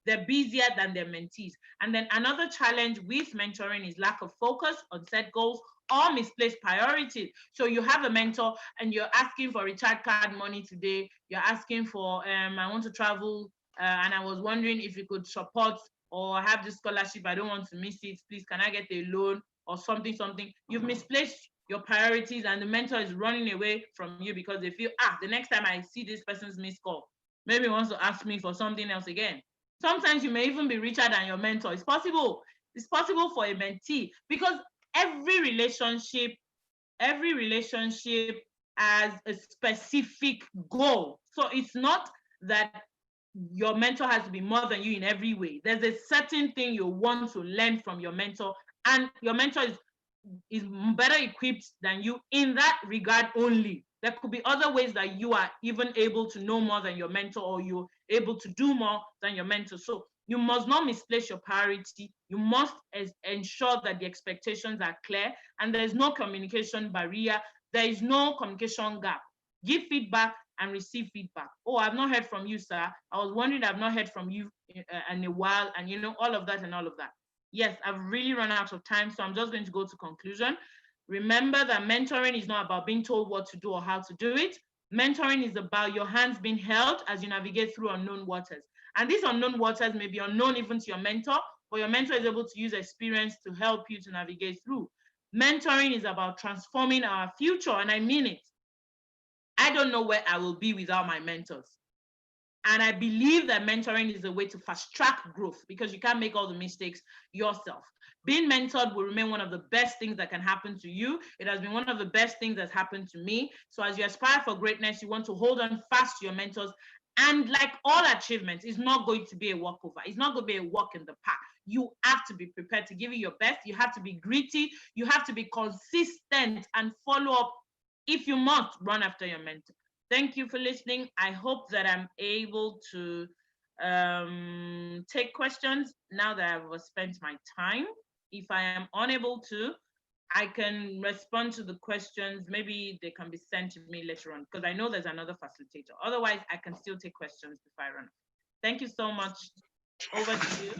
they're busier than their mentees. And then another challenge with mentoring is lack of focus on set goals or misplaced priorities. So you have a mentor and you're asking for recharge card money today, you're asking for, I want to travel, and I was wondering if you could support or have this scholarship, I don't want to miss it, please, can I get a loan or something. You've misplaced your priorities and the mentor is running away from you because they feel, the next time I see this person's missed call, maybe he wants to ask me for something else again. Sometimes you may even be richer than your mentor. It's possible for a mentee, because every relationship has a specific goal. So it's not that your mentor has to be more than you in every way. There's a certain thing you want to learn from your mentor, and your mentor is better equipped than you in that regard only. There could be other ways that you are even able to know more than your mentor, or you're able to do more than your mentor. So you must not misplace your priority. You must ensure that the expectations are clear and there's no communication barrier. There is no communication gap. Give feedback and receive feedback. Oh, I've not heard from you, sir. I was wondering, I've not heard from you in a while, and all of that and all of that. Yes, I've really run out of time, so I'm just going to go to conclusion. Remember that mentoring is not about being told what to do or how to do it. Mentoring is about your hands being held as you navigate through unknown waters. And these unknown waters may be unknown even to your mentor, but your mentor is able to use experience to help you to navigate through. Mentoring is about transforming our future, and I mean it. I don't know where I will be without my mentors. And I believe that mentoring is a way to fast track growth because you can't make all the mistakes yourself. Being mentored will remain one of the best things that can happen to you. It has been one of the best things that's happened to me. So as you aspire for greatness, you want to hold on fast to your mentors. And like all achievements, it's not going to be a walkover. It's not going to be a walk in the park. You have to be prepared to give it your best. You have to be gritty. You have to be consistent and follow up. If you must, run after your mentor. Thank you for listening. I hope that I'm able to take questions now that I've spent my time. If I am unable to, I can respond to the questions. Maybe they can be sent to me later on because I know there's another facilitator. Otherwise, I can still take questions before I run. Thank you so much. Over to you.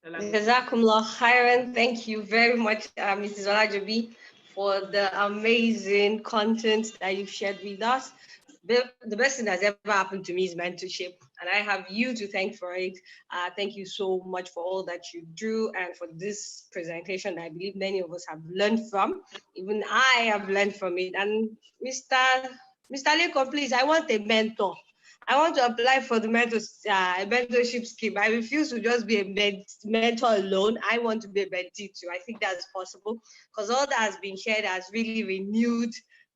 Jazakumullah khairan. Thank you very much, Mrs. Olajobi, for the amazing content that you've shared with us. The best thing that's ever happened to me is mentorship, and I have you to thank for it. Thank you so much for all that you do and for this presentation that I believe many of us have learned from. Even I have learned from it. And Mr. Leko, please, I want a mentor. I want to apply for the mentorship scheme. I refuse to just be a mentor alone. I want to be a mentee too. I think that's possible because all that has been shared has really renewed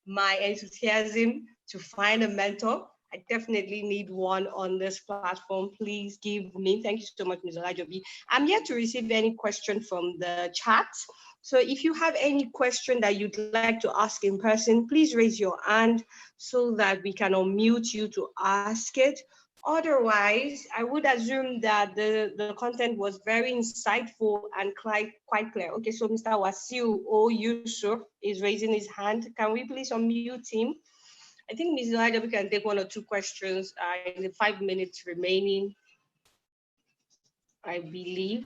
my enthusiasm to find a mentor. I definitely need one on this platform. Please give me. Thank you so much, Ms. Olajobi. I'm yet to receive any question from the chat. So if you have any question that you'd like to ask in person, please raise your hand so that we can unmute you to ask it. Otherwise, I would assume that the content was very insightful and quite clear. Okay, so Mr. Wasiu O. Yusuf is raising his hand. Can we please unmute him? I think Ms. Elijah, we can take one or two questions in the 5 minutes remaining, I believe.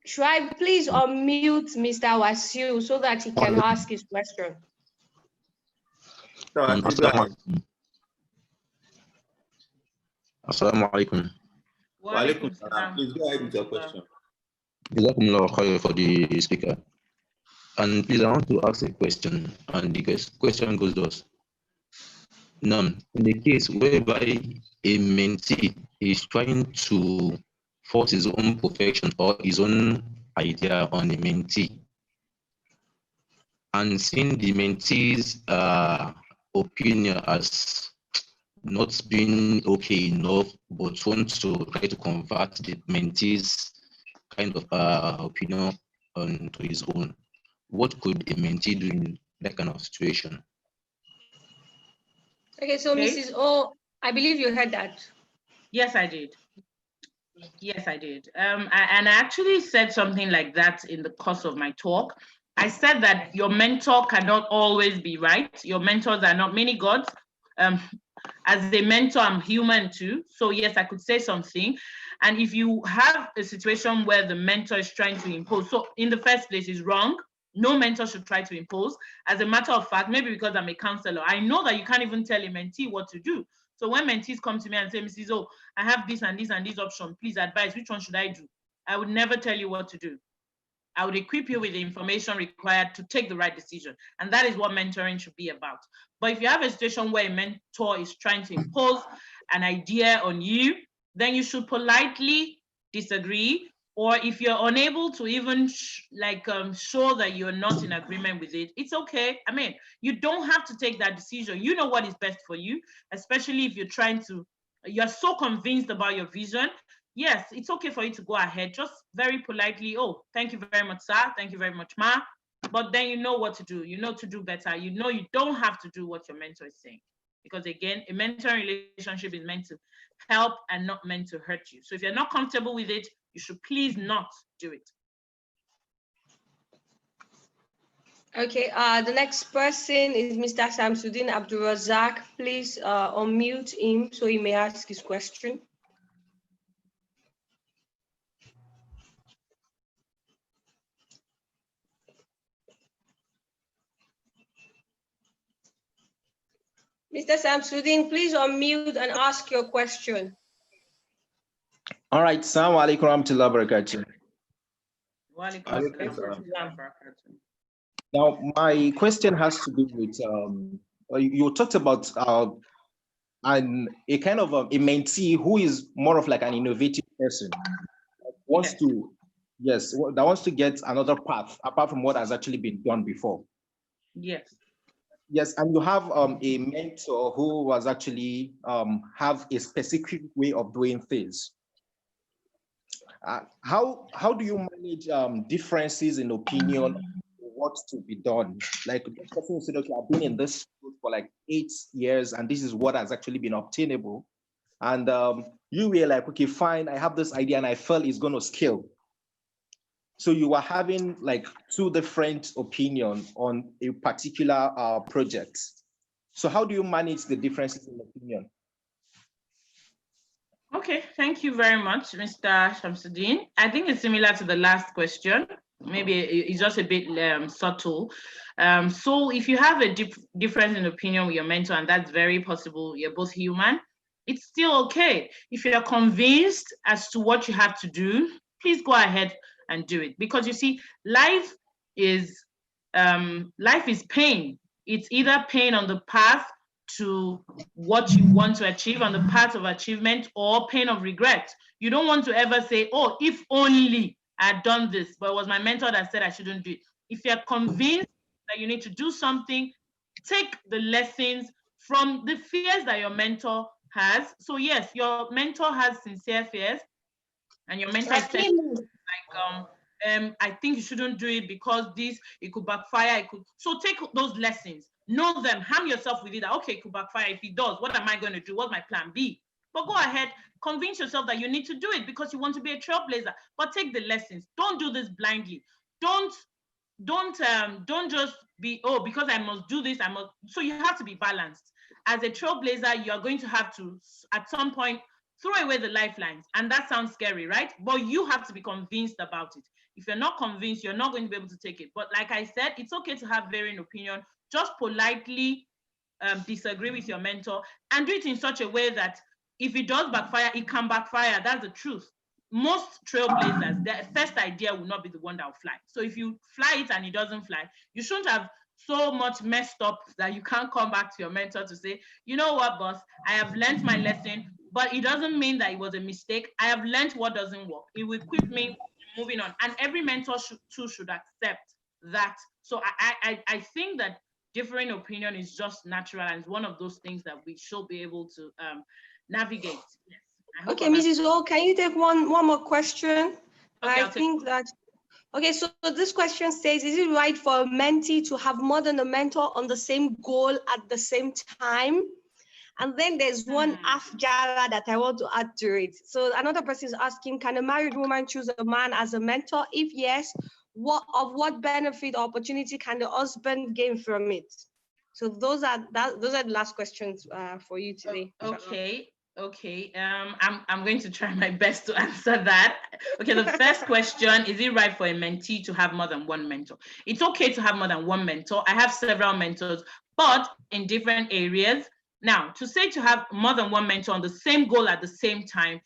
Should I please unmute Mr. Wasiu so that he can ask his question? Assalamu alaikum. Wa alaikum salam. Please go ahead with your question. Jazakumullah khair for the speaker. And please, I want to ask a question, and the question goes thus. Now, in the case whereby a mentee is trying to force his own perfection or his own idea on the mentee, and seeing the mentee's opinion as not being okay enough, but want to try to convert the mentee's kind of opinion onto his own, what could a mentee do in that kind of situation? Okay, so okay. Mrs. O, I believe you heard that. Yes, I did. Yes, I did. And I actually said something like that in the course of my talk. I said that your mentor cannot always be right. Your mentors are not many gods. As a mentor, I'm human too. So yes, I could say something. And if you have a situation where the mentor is trying to impose, so in the first place is wrong. No mentor should try to impose. As a matter of fact, maybe because I'm a counselor, I know that you can't even tell a mentee what to do. So when mentees come to me and say, Mrs. O, I have this and this and this option, please advise, which one should I do? I would never tell you what to do. I would equip you with the information required to take the right decision. And that is what mentoring should be about. But if you have a situation where a mentor is trying to impose an idea on you, then you should politely disagree. Or if you're unable to even show that you're not in agreement with it, it's okay. I mean, you don't have to take that decision. You know what is best for you, especially if you're so convinced about your vision. Yes, it's okay for you to go ahead, just very politely. Oh, thank you very much, sir. Thank you very much, ma. But then you know what to do. You know to do better. You know you don't have to do what your mentor is saying. Because again, a mentoring relationship is meant to help and not meant to hurt you. So if you're not comfortable with it, you should please not do it. Okay, the next person is Mr. Samsudin Abdulrazak. Please unmute him so he may ask his question. Mr. Samsudin, please unmute and ask your question. All right. Assalamu alaikum warahmatullahi wabarakatuh. Wa alaikum assalam. Now, my question has to do with you talked about a kind of a mentee who is more of like an innovative person, wants Yes. to, yes, that wants to get another path apart from what has actually been done before. Yes. Yes, and you have a mentor who was actually have a specific way of doing things. How do you manage differences in opinion on what to be done? Like this person said, okay, I've been in this field for like 8 years, and this is what has actually been obtainable. And you were like, okay, fine, I have this idea, and I felt it's going to scale. So you are having like two different opinions on a particular project. So how do you manage the differences in opinion? Okay, thank you very much, Mr. Shamsuddin. I think it's similar to the last question. Maybe it's just a bit subtle. So if you have a difference in opinion with your mentor, and that's very possible, you're both human, it's still okay. If you're convinced as to what you have to do, please go ahead and do it. Because you see, life is pain. It's either pain on the path to what you want to achieve, on the path of achievement, or pain of regret. You don't want to ever say, oh, if only I had done this, but it was my mentor that said I shouldn't do it. If you're convinced that you need to do something, take the lessons from the fears that your mentor has. So yes, your mentor has sincere fears, and your mentor is telling you, like, I think you shouldn't do it because it could backfire. So take those lessons, know them, harm yourself with it. That, okay, it could backfire. If it does, what am I going to do? What's my plan B? But go ahead, convince yourself that you need to do it because you want to be a trailblazer. But take the lessons. Don't do this blindly. Don't just be, oh, because I must do this, I must. So you have to be balanced. As a trailblazer, you are going to have to, at some point, throw away the lifelines. And that sounds scary, right? But you have to be convinced about it. If you're not convinced, you're not going to be able to take it. But like I said, it's okay to have varying opinion. Just politely disagree with your mentor and do it in such a way that if it does backfire, it can backfire. That's the truth. Most trailblazers, their first idea will not be the one that will fly. So if you fly it and it doesn't fly, you shouldn't have so much messed up that you can't come back to your mentor to say, you know what, boss, I have learned my lesson, but it doesn't mean that it was a mistake. I have learned what doesn't work. It will equip me moving on. And every mentor should accept that. So I think that differing opinion is just natural, and it's one of those things that we should be able to navigate. Yes. Okay, Mrs. O, can you take one more question? Okay, I think that, okay, so this question says, is it right for a mentee to have more than a mentor on the same goal at the same time? And then there's one afjara that I want to add to it. So another person is asking, can a married woman choose a man as a mentor? If yes, what benefit or opportunity can the husband gain from it? So those are the last questions for you today. Okay. I'm going to try my best to answer that. Okay, the first question, is it right for a mentee to have more than one mentor? It's okay to have more than one mentor. I have several mentors, but in different areas. Now, to say to have more than one mentor on the same goal at the same time,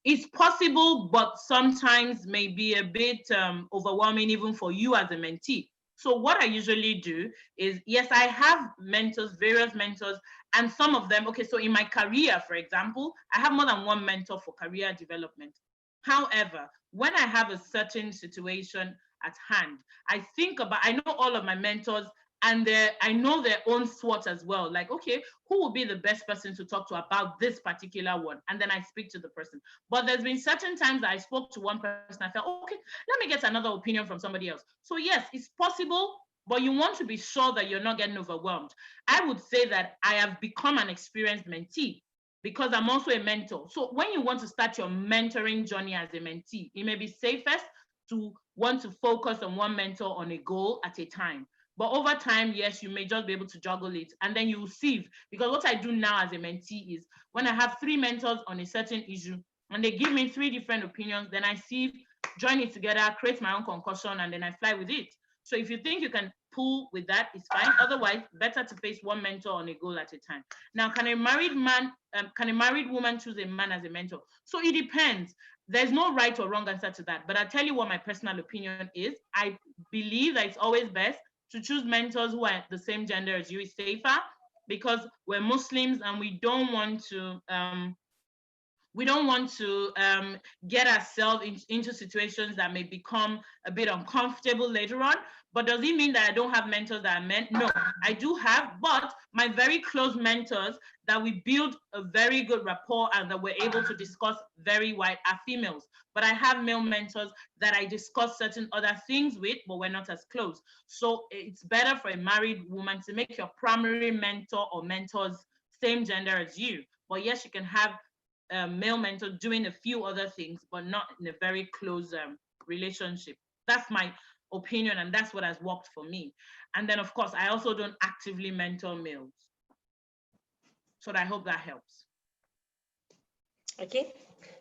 it's possible, but sometimes may be a bit overwhelming even for you as a mentee. So what I usually do is, yes, I have mentors, various mentors, and some of them, okay, so in my career, for example, I have more than one mentor for career development. However, when I have a certain situation at hand, I know all of my mentors, and I know their own SWOT as well. Like, okay, who will be the best person to talk to about this particular one? And then I speak to the person. But there's been certain times that I spoke to one person, I felt, okay, let me get another opinion from somebody else. So yes, it's possible, but you want to be sure that you're not getting overwhelmed. I would say that I have become an experienced mentee because I'm also a mentor. So when you want to start your mentoring journey as a mentee, it may be safest to want to focus on one mentor on a goal at a time. But over time, yes, you may just be able to juggle it, and then you will sieve. Because what I do now as a mentee is when I have 3 mentors on a certain issue and they give me 3 different opinions, then I sieve, join it together, create my own concussion, and then I fly with it. So if you think you can pull with that, it's fine. Otherwise, better to face one mentor on a goal at a time. Now, can a married woman choose a man as a mentor? So it depends. There's no right or wrong answer to that. But I'll tell you what my personal opinion is. I believe that it's always best to choose mentors who are the same gender as you is safer, because we're Muslims and we don't want to get ourselves into situations that may become a bit uncomfortable later on. But does it mean that I don't have mentors that are men? No, I do have, but my very close mentors that we build a very good rapport and that we're able to discuss very wide are females. But I have male mentors that I discuss certain other things with, but we're not as close. So it's better for a married woman to make your primary mentor or mentors same gender as you. But yes, you can have a male mentor doing a few other things, but not in a very close relationship. That's my opinion, and that's what has worked for me. And then, of course, I also don't actively mentor males. So I hope that helps. Okay,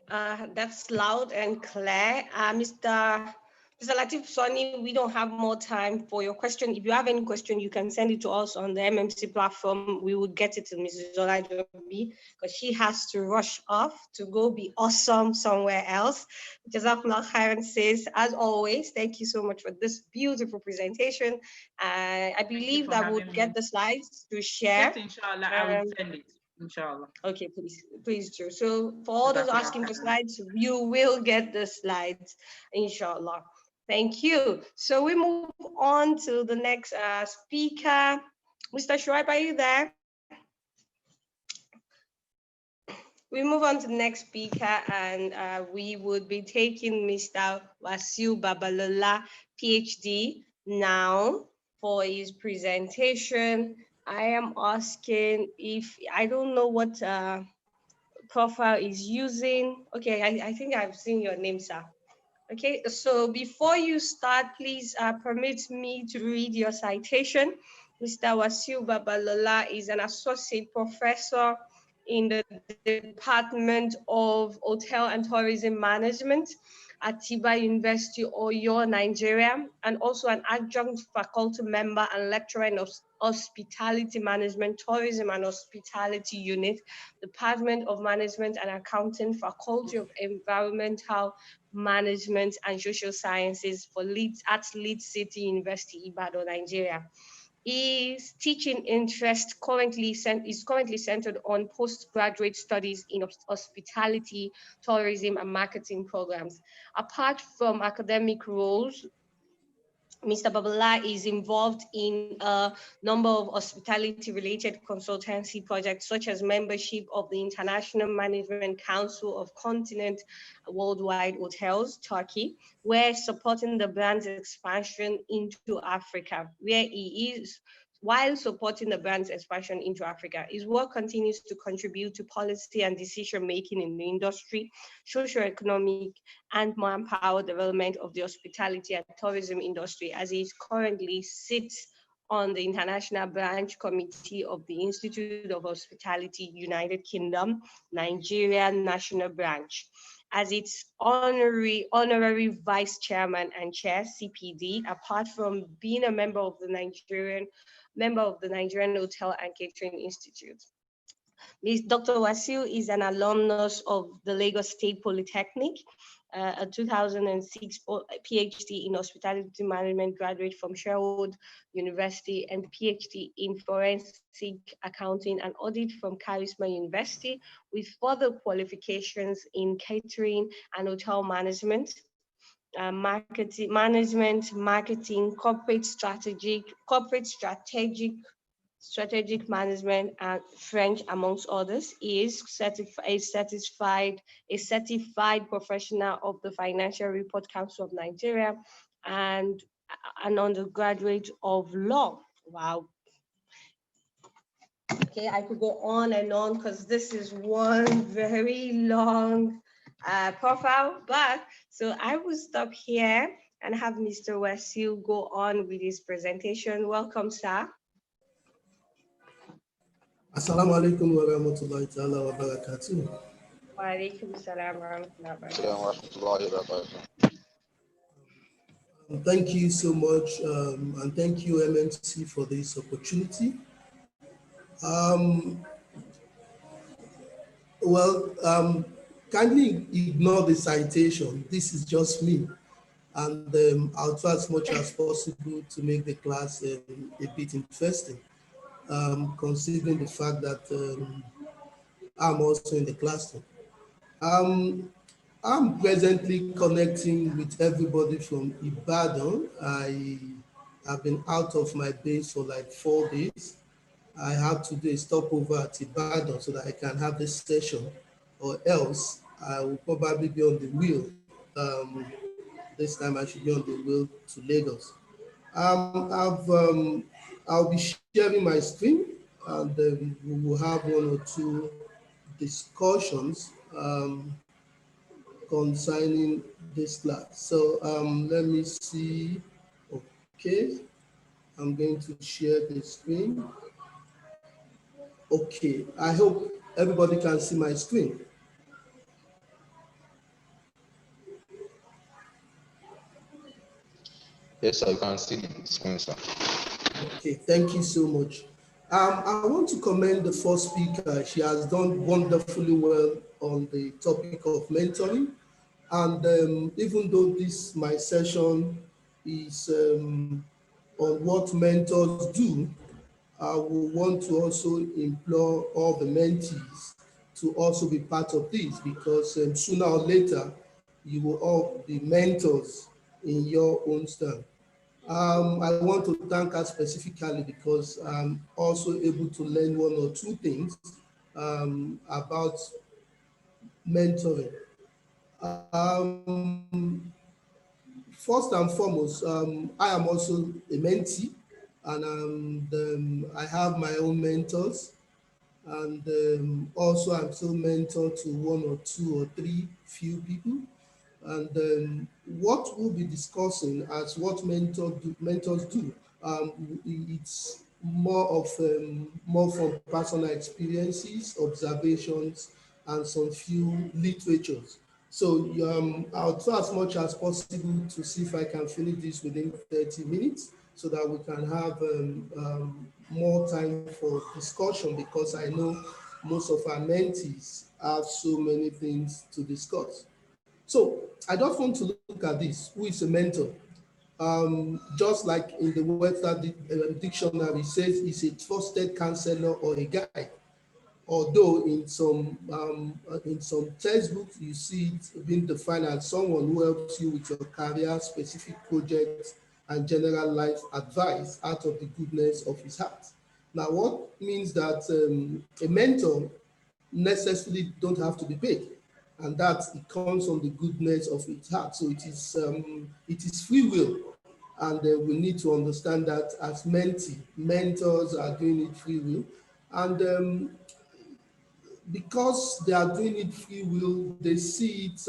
that's loud and clear. Mr. Latif Sonny, we don't have more time for your question. If you have any question, you can send it to us on the MMC platform. We will get it to Mrs. Olajobi because she has to rush off to go be awesome somewhere else. Jazakallah khairan says, as always, thank you so much for this beautiful presentation. I believe that we'll get the slides to share. Yes, inshallah, I will send it. Inshallah. Okay, please do. So for all those asking for slides, you will get the slides, inshallah. Thank you. So we move on to the next speaker. Mr. Shoaib, are you there? We move on to the next speaker, and we would be taking Mr. Wasiu Babalola, PhD, now for his presentation. I am asking if, I don't know what profile is using. Okay, I think I've seen your name, sir. Okay, so before you start, please permit me to read your citation. Mr. Wasiu Babalola is an associate professor in the Department of Hotel and Tourism Management at Tiba University, Oyo, Nigeria, and also an adjunct faculty member and lecturer in Hospitality Management, Tourism and Hospitality Unit, Department of Management and Accounting, Faculty of Environmental Management and Social Sciences for Leeds City University, Ibadan, Nigeria. His teaching interest is currently centered on postgraduate studies in hospitality, tourism, and marketing programs. Apart from academic roles, Mr. Babala is involved in a number of hospitality-related consultancy projects, such as membership of the International Management Council of Continent Worldwide Hotels, Turkey, where supporting the brand's expansion into Africa, where he is, while supporting the brand's expansion into Africa. His work continues to contribute to policy and decision-making in the industry, socio-economic and manpower development of the hospitality and tourism industry, as he currently sits on the International Branch Committee of the Institute of Hospitality, United Kingdom, Nigeria National Branch. As its honorary vice chairman and chair, CPD, apart from being a member of the Nigerian Hotel and Catering Institute. Dr. Wasiu is an alumnus of the Lagos State Polytechnic, a 2006 PhD in Hospitality Management graduate from Sherwood University, and PhD in Forensic Accounting and Audit from Charisma University, with further qualifications in catering and hotel management, marketing, corporate strategic management, and French, amongst others. He is a certified professional of the Financial Report Council of Nigeria and an undergraduate of law. Wow. Okay, I could go on and on because this is one very long profile, but so I will stop here and have Mr. Wasiu go on with his presentation. Welcome, sir. Assalamu alaikum wa rahmatullahi ta'ala wa barakatuh. Wa alaikum salam wa rahmatullahi wa barakatuh. Thank you so much, and thank you, MMC, for this opportunity. Kindly ignore the citation. This is just me. And I'll try as much as possible to make the class a bit interesting, considering the fact that I'm also in the classroom. Um, I'm presently connecting with everybody from Ibadan. I have been out of my base for like 4 days. I have to do a stopover at Ibadan so that I can have this session, or else I will probably be on the wheel. Um, this time I should be on the wheel to Lagos. I'll be sharing my screen, and we will have one or two discussions concerning this class. So let me see. Okay, I'm going to share the screen. Okay, I hope everybody can see my screen. Yes, I can see the screen, sir. Okay, thank you so much. I want to commend the first speaker. She has done wonderfully well on the topic of mentoring. And even though this, my session is on what mentors do, I will want to also implore all the mentees to also be part of this, because sooner or later, you will all be mentors in your own style. I want to thank her specifically because I'm also able to learn one or two things about mentoring. First and foremost, I am also a mentee, and I have my own mentors, and also I'm still mentor to one or two or three few people. And what we'll be discussing as what mentors do, it's more from personal experiences, observations, and some few literatures. So I'll try as much as possible to see if I can finish this within 30 minutes so that we can have more time for discussion, because I know most of our mentees have so many things to discuss. So I just want to look at this. Who is a mentor? Just like in the Webster dictionary says, is a trusted counselor or a guide. Although in some textbooks you see it being defined as someone who helps you with your career, specific projects, and general life advice out of the goodness of his heart. Now, what means that a mentor necessarily don't have to be paid, and that it comes from the goodness of its heart. So it is free will, and we need to understand that as mentors are doing it free will, and because they are doing it free will, they see it.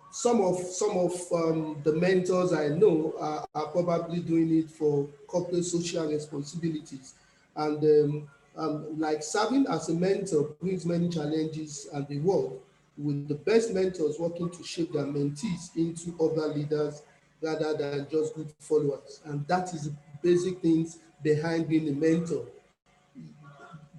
Some of the mentors I know are probably doing it for corporate social responsibilities, and like serving as a mentor brings many challenges and reward, with the best mentors working to shape their mentees into other leaders rather than just good followers. And that is the basic things behind being a mentor.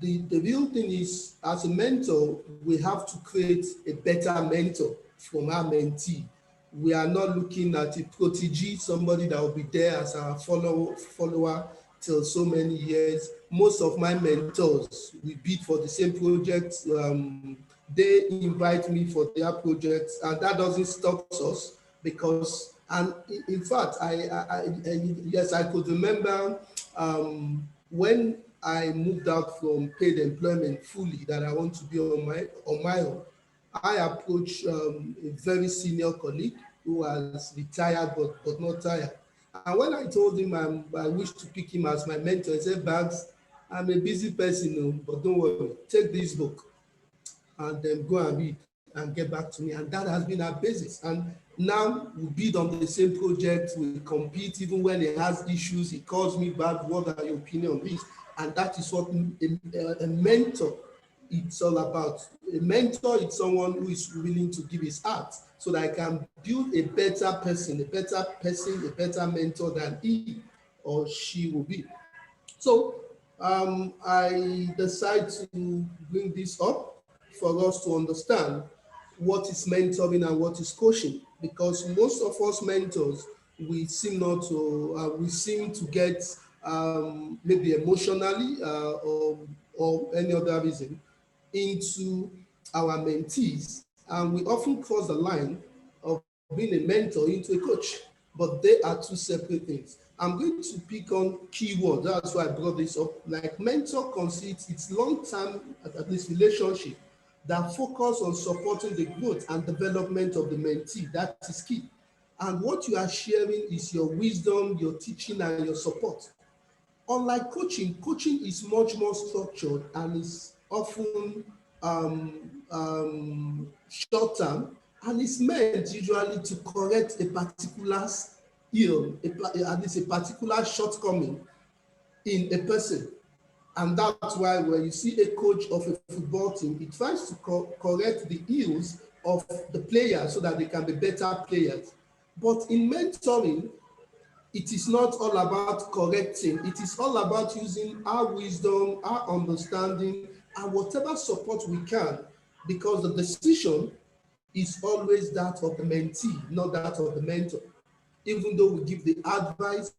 The real thing is, as a mentor, we have to create a better mentor from our mentee. We are not looking at a protege, somebody that will be there as our follower till so many years. Most of my mentors, we bid for the same project. They invite me for their projects, and that doesn't stop us, because, and in fact, yes, I could remember when I moved out from paid employment fully, that I want to be on my own. I approached a very senior colleague who has retired but not tired. And when I told him I wish to pick him as my mentor, he said, Bags, I'm a busy person, but don't worry, take this book and then go and read and get back to me. And that has been our basis. And now we bid on the same project, we compete. Even when he has issues, he calls me back, what are your opinion on this? And that is what a mentor it's all about. A mentor is someone who is willing to give his heart so that I can build a better person, a better mentor than he or she will be. So I decide to bring this up for us to understand what is mentoring and what is coaching, because most of us mentors, we seem not to we seem to get maybe emotionally or any other reason into our mentees, and we often cross the line of being a mentor into a coach, but they are two separate things. I'm going to pick on keywords. That's why I brought this up. Like mentor conceits its long-term, at least relationship that focus on supporting the growth and development of the mentee. That is key. And what you are sharing is your wisdom, your teaching, and your support. Unlike coaching, coaching is much more structured and is often short term, and is meant usually to correct a particular ill, at least a particular shortcoming in a person. And that's why when you see a coach of a football team, he tries to correct the ills of the players so that they can be better players. But in mentoring, it is not all about correcting. It is all about using our wisdom, our understanding, and whatever support we can, because the decision is always that of the mentee, not that of the mentor. Even though we give the advice,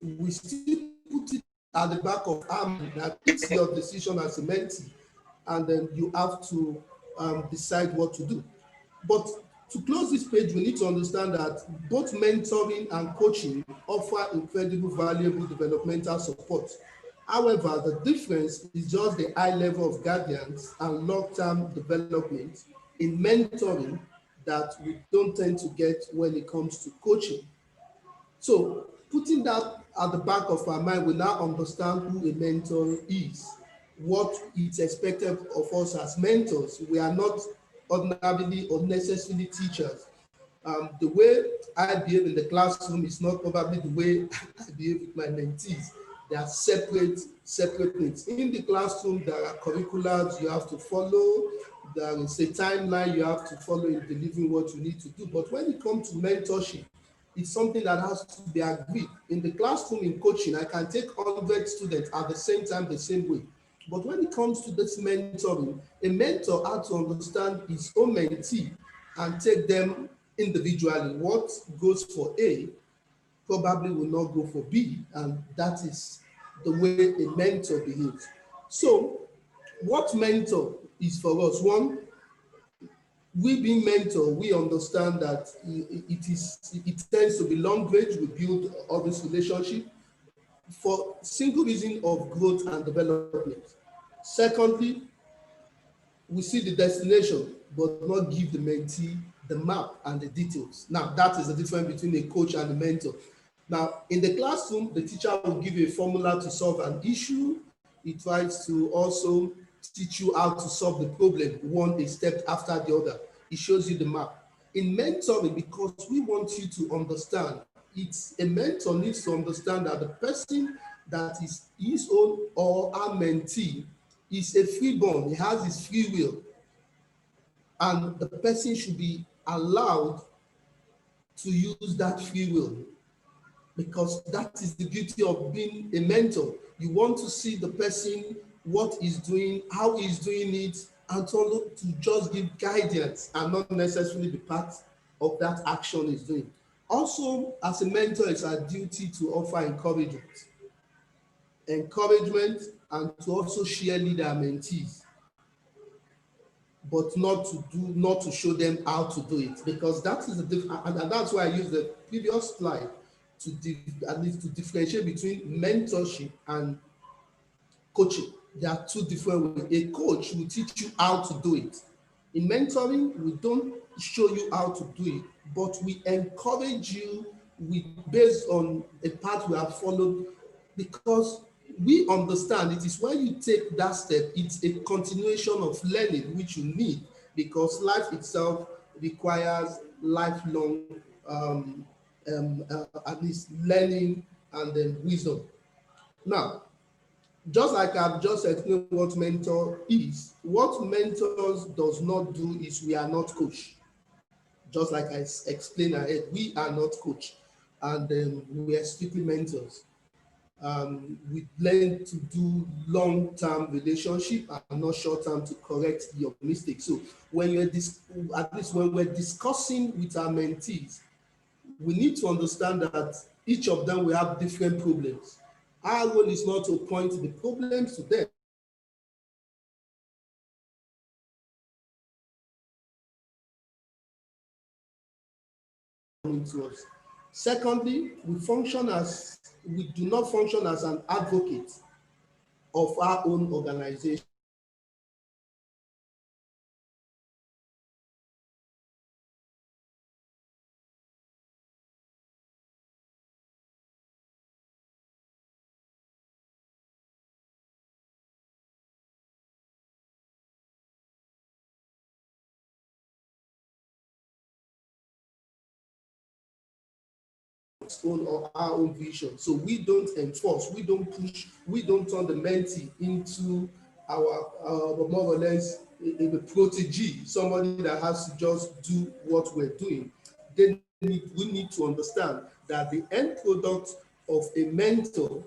we still put it at the back of our mind that it's your decision as a mentee, and then you have to decide what to do. But to close this page, we need to understand that both mentoring and coaching offer incredible valuable developmental support. However, the difference is just the high level of guidance and long-term development in mentoring that we don't tend to get when it comes to coaching. So putting that at the back of our mind, we now understand who a mentor is, what is expected of us as mentors. We are not ordinarily or necessarily teachers. The way I behave in the classroom is not probably the way I behave with my mentees. They are separate things. In the classroom, there are curriculums you have to follow. There is a timeline you have to follow in delivering what you need to do. But when it comes to mentorship, it's something that has to be agreed. In the classroom, in coaching, I can take 100 students at the same time, the same way. But when it comes to this mentoring, a mentor has to understand his own mentee and take them individually. What goes for A probably will not go for B, and that is the way a mentor behaves. So, what mentor is for us? One, we being mentor, we understand that it tends to be long range. We build all this relationship for single reason of growth and development. Secondly, we see the destination, but not give the mentee the map and the details. Now, that is the difference between a coach and a mentor. Now, in the classroom, the teacher will give you a formula to solve an issue. He tries to also teach you how to solve the problem, one a step after the other. He shows you the map. In mentoring, because we want you to understand, it's a mentor needs to understand that the person that is his own or our mentee is a freeborn. He has his free will. And the person should be allowed to use that free will, because that is the beauty of being a mentor. You want to see the person, what he's doing, how he's doing it, and to just give guidance and not necessarily be part of that action he's doing. Also, as a mentor, it's our duty to offer encouragement, and to also share lead our mentees, but not to show them how to do it, because that is the difference, and that's why I used the previous slide at least to differentiate between mentorship and coaching. There are two different ways. A coach will teach you how to do it. In mentoring, we don't show you how to do it, but we encourage you based on a path we have followed, because we understand it is when you take that step, it's a continuation of learning, which you need, because life itself requires lifelong at least learning and then wisdom. Now, just like I've just explained what mentor is, what mentors does not do is we are not coach. Just like I explained ahead, we are not coach, and we are strictly mentors. We learn to do long-term relationship and not short-term to correct your mistakes. So when you're at least when we're discussing with our mentees, we need to understand that each of them will have different problems. Our role is not to point the problems to them. To us. Secondly, we do not function as an advocate of our own organization. Or our own vision. So we don't enforce, we don't push, we don't turn the mentee into our more or less a protege, somebody that has to just do what we're doing. We need to understand that the end product of a mentor,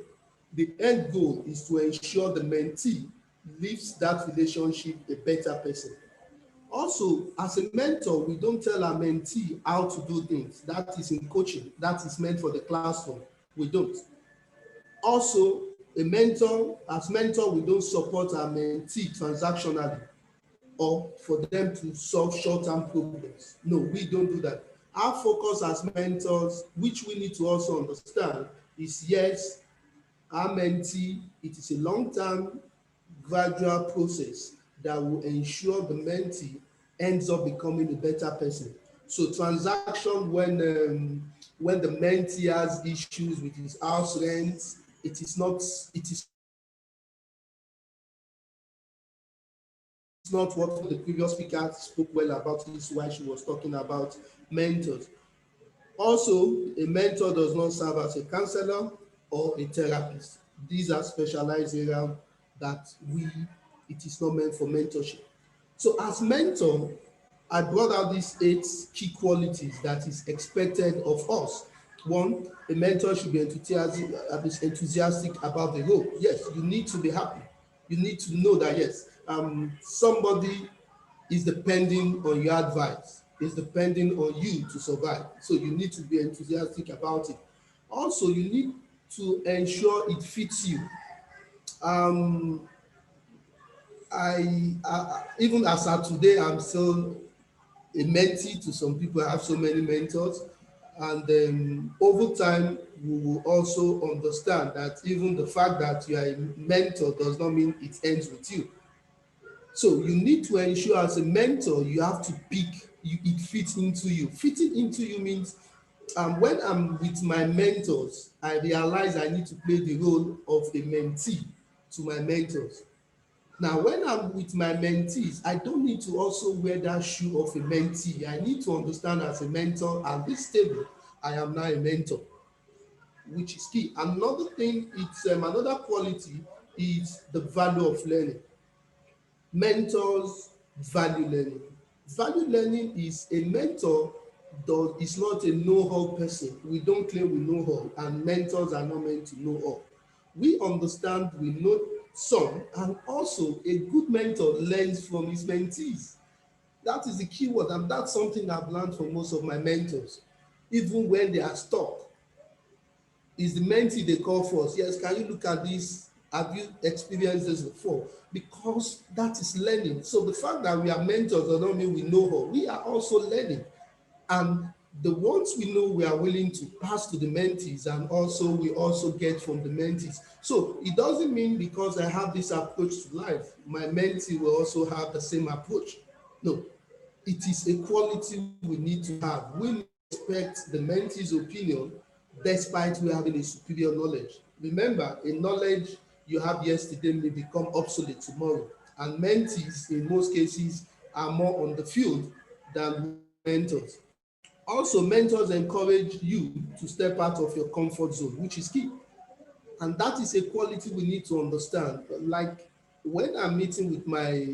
the end goal is to ensure the mentee leaves that relationship a better person. Also, as a mentor, we don't tell our mentee how to do things. That is in coaching. That is meant for the classroom. We don't. Also, as mentor, we don't support our mentee transactionally or for them to solve short-term problems. No, we don't do that. Our focus as mentors, which we need to also understand, is yes, our mentee, it is a long-term gradual process that will ensure the mentee ends up becoming a better person. So transaction when the mentee has issues with his house rent, it is not what the previous speaker spoke well about. This is why she was talking about mentors. Also, a mentor does not serve as a counselor or a therapist. These are specialized areas that it is not meant for mentorship. So as mentor, I brought out these 8 key qualities that is expected of us. One, a mentor should be enthusiastic about the role. Yes, you need to be happy. You need to know that, yes, somebody is depending on your advice, is depending on you to survive. So you need to be enthusiastic about it. Also, you need to ensure it fits you. Even as of today, I'm still a mentee to some people. I have so many mentors. And over time, we will also understand that even the fact that you are a mentor does not mean it ends with you. So you need to ensure as a mentor, you have to it fits into you. Fitting into you means when I'm with my mentors, I realize I need to play the role of a mentee to my mentors. Now, when I'm with my mentees, I don't need to also wear that shoe of a mentee. I need to understand as a mentor at this table, I am now a mentor, which is key. Another thing, another quality is the value of learning. Mentors value learning. Value learning is a mentor is not a know-all person. We don't claim we know all, and mentors are not meant to know all. We understand we know some, and also a good mentor learns from his mentees. That is the key word, and that's something I've learned from most of my mentors. Even when they are stuck, is the mentee they call first. Yes, can you look at this? Have you experienced this before? Because that is learning. So the fact that we are mentors does not mean we know all. We are also learning. And the ones we know, we are willing to pass to the mentees, and also we also get from the mentees. So it doesn't mean because I have this approach to life, my mentee will also have the same approach. No, it is a quality we need to have. We respect the mentee's opinion despite we having a superior knowledge. Remember, a knowledge you have yesterday may become obsolete tomorrow. And mentees, in most cases, are more on the field than mentors. Also, mentors encourage you to step out of your comfort zone, which is key. And that is a quality we need to understand. Like when I'm meeting with my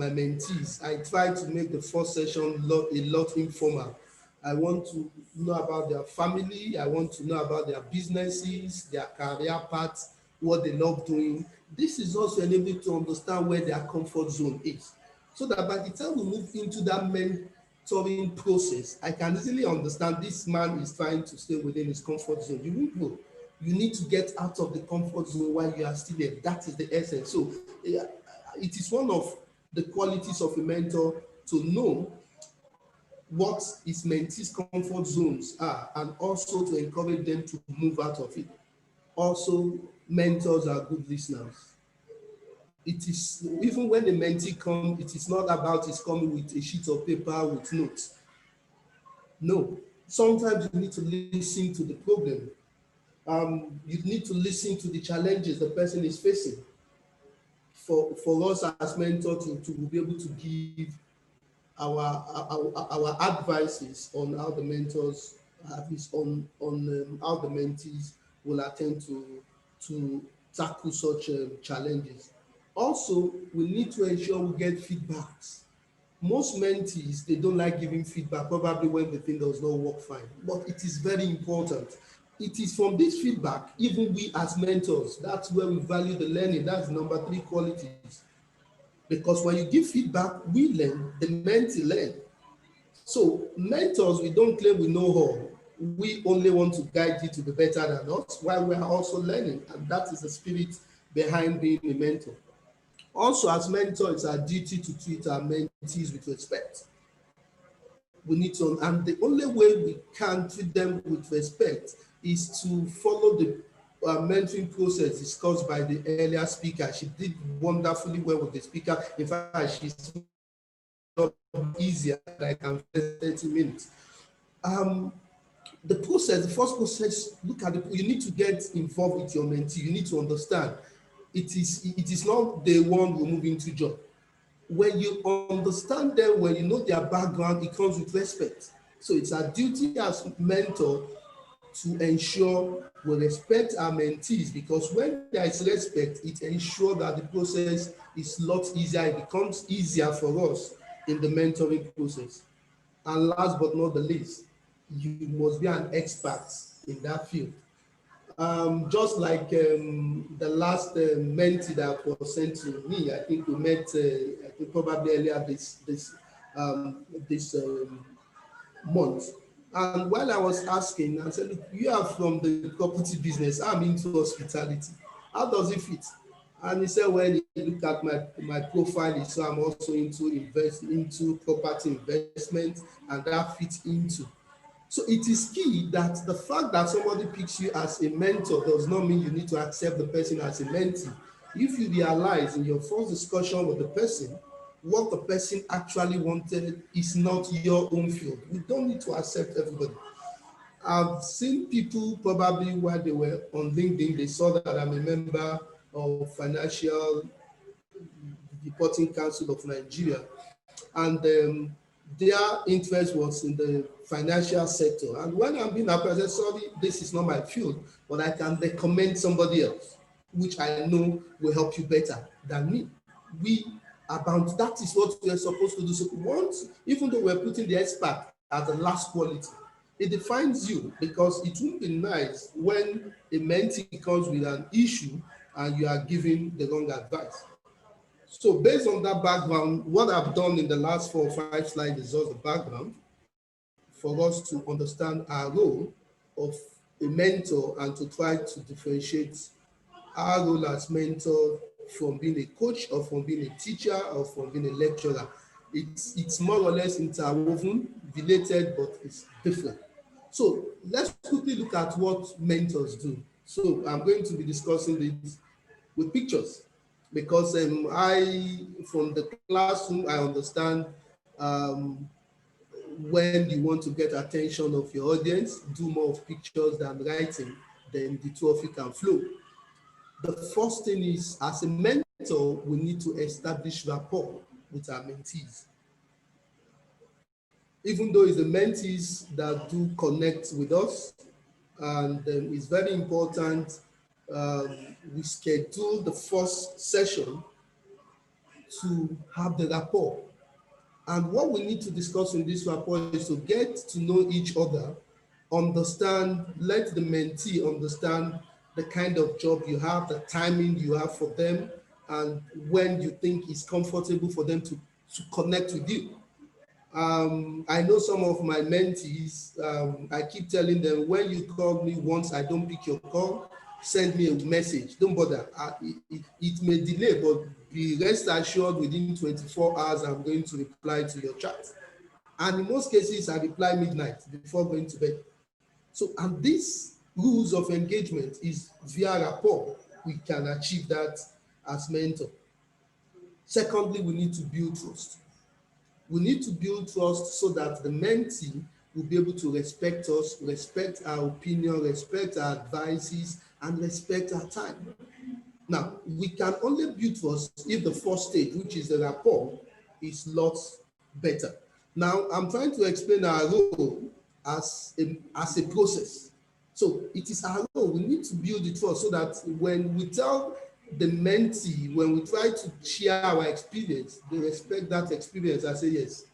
mentees, I try to make the first session a lot informal. I want to know about their family. I want to know about their businesses, their career paths, what they love doing. This is also enabling to understand where their comfort zone is. So that by the time we move into that mentoring process, I can easily understand this man is trying to stay within his comfort zone. You won't go. You need to get out of the comfort zone while you are still there. That is the essence. So it is one of the qualities of a mentor to know what his mentees' comfort zones are and also to encourage them to move out of it. Also, mentors are good listeners. It is even when the mentee comes, it is not about his coming with a sheet of paper with notes. No, sometimes you need to listen to the problem. You need to listen to the challenges the person is facing. For us as mentors to be able to give our advices on how the mentors on how the mentees will attempt to tackle such challenges. Also, we need to ensure we get feedbacks. Most mentees, they don't like giving feedback, probably when the thing does not work fine, but it is very important. It is from this feedback, even we as mentors, that's where we value the learning. That's number 3 qualities. Because when you give feedback, we learn, the mentee learn. So mentors, we don't claim we know all. We only want to guide you to be better than us while we are also learning. And that is the spirit behind being a mentor. Also, as mentors, it's our duty to treat our mentees with respect. We need to, and the only way we can treat them with respect is to follow the mentoring process discussed by the earlier speaker. She did wonderfully well with the speaker. In fact, she's easier than I can 30 minutes. The process, the first process, look at it, you need to get involved with your mentee. You need to understand it is not the one we move into job. When you understand them, when you know their background, it comes with respect. So it's our duty as mentor to ensure we respect our mentees, because when there is respect, it ensures that the process is a lot easier. It becomes easier for us in the mentoring process. And last but not the least, you must be an expert in that field. Just like the last mentee that was sent to me, I think we met, I think probably earlier this month. And while I was asking, I said, look, you are from the property business. I'm into hospitality. How does it fit? And he said, when you look at my profile, so I'm also into property investment, and that fits into. So it is key that the fact that somebody picks you as a mentor does not mean you need to accept the person as a mentee. If you realize in your first discussion with the person, what the person actually wanted is not your own field, you don't need to accept everybody. I've seen people probably while they were on LinkedIn, they saw that I'm a member of Financial Reporting Council of Nigeria, and their interest was in the financial sector. And when I'm being approached, I said, sorry, this is not my field, but I can recommend somebody else, which I know will help you better than me. We are bound. That is what we are supposed to do. So once, even though we're putting the expert as the last quality, it defines you, because it won't be nice when a mentee comes with an issue and you are giving the wrong advice. So based on that background, what I've done in the last 4 or 5 slides is just the background for us to understand our role of a mentor and to try to differentiate our role as mentor from being a coach or from being a teacher or from being a lecturer. It's more or less interwoven, related, but it's different. So let's quickly look at what mentors do. So I'm going to be discussing this with pictures, because from the classroom, I understand when you want to get attention of your audience, do more of pictures than writing, then the two of you can flow. The first thing is, as a mentor, we need to establish rapport with our mentees. Even though it's the mentees that do connect with us, and it's very important we schedule the first session to have the rapport. And what we need to discuss in this rapport is to get to know each other, understand, let the mentee understand the kind of job you have, the timing you have for them, and when you think it's comfortable for them to connect with you. I know some of my mentees, I keep telling them, when you call me once I don't pick your call, send me a message. Don't bother. It may delay, but be rest assured within 24 hours, I'm going to reply to your chat. And in most cases, I reply midnight before going to bed. So, and these rules of engagement is via rapport. We can achieve that as mentor. Secondly, we need to build trust. We need to build trust so that the mentee will be able to respect us, respect our opinion, respect our advices, and respect our time. Now, we can only build trust if the first stage, which is the rapport, is lots better. Now, I'm trying to explain our role as a process. So it is our role. We need to build the trust so that when we tell the mentee, when we try to share our experience, they respect that experience and say, yes,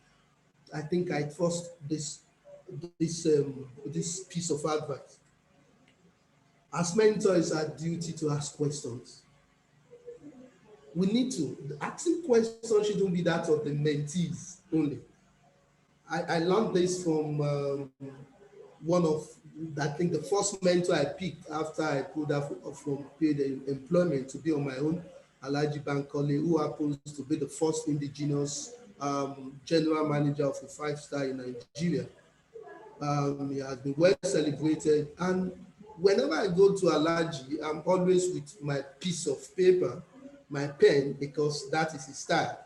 I think I trust this piece of advice. As mentors, it's our duty to ask questions. We need to. Asking questions shouldn't be that of the mentees only. I learned this from one of, I think, the first mentor I picked after I pulled out from paid employment to be on my own, Alhaji Bankole, who happens to be the first indigenous general manager of a 5-star in Nigeria. He has been well celebrated. And whenever I go to Alhaji, I'm always with my piece of paper, my pen, because that is his style.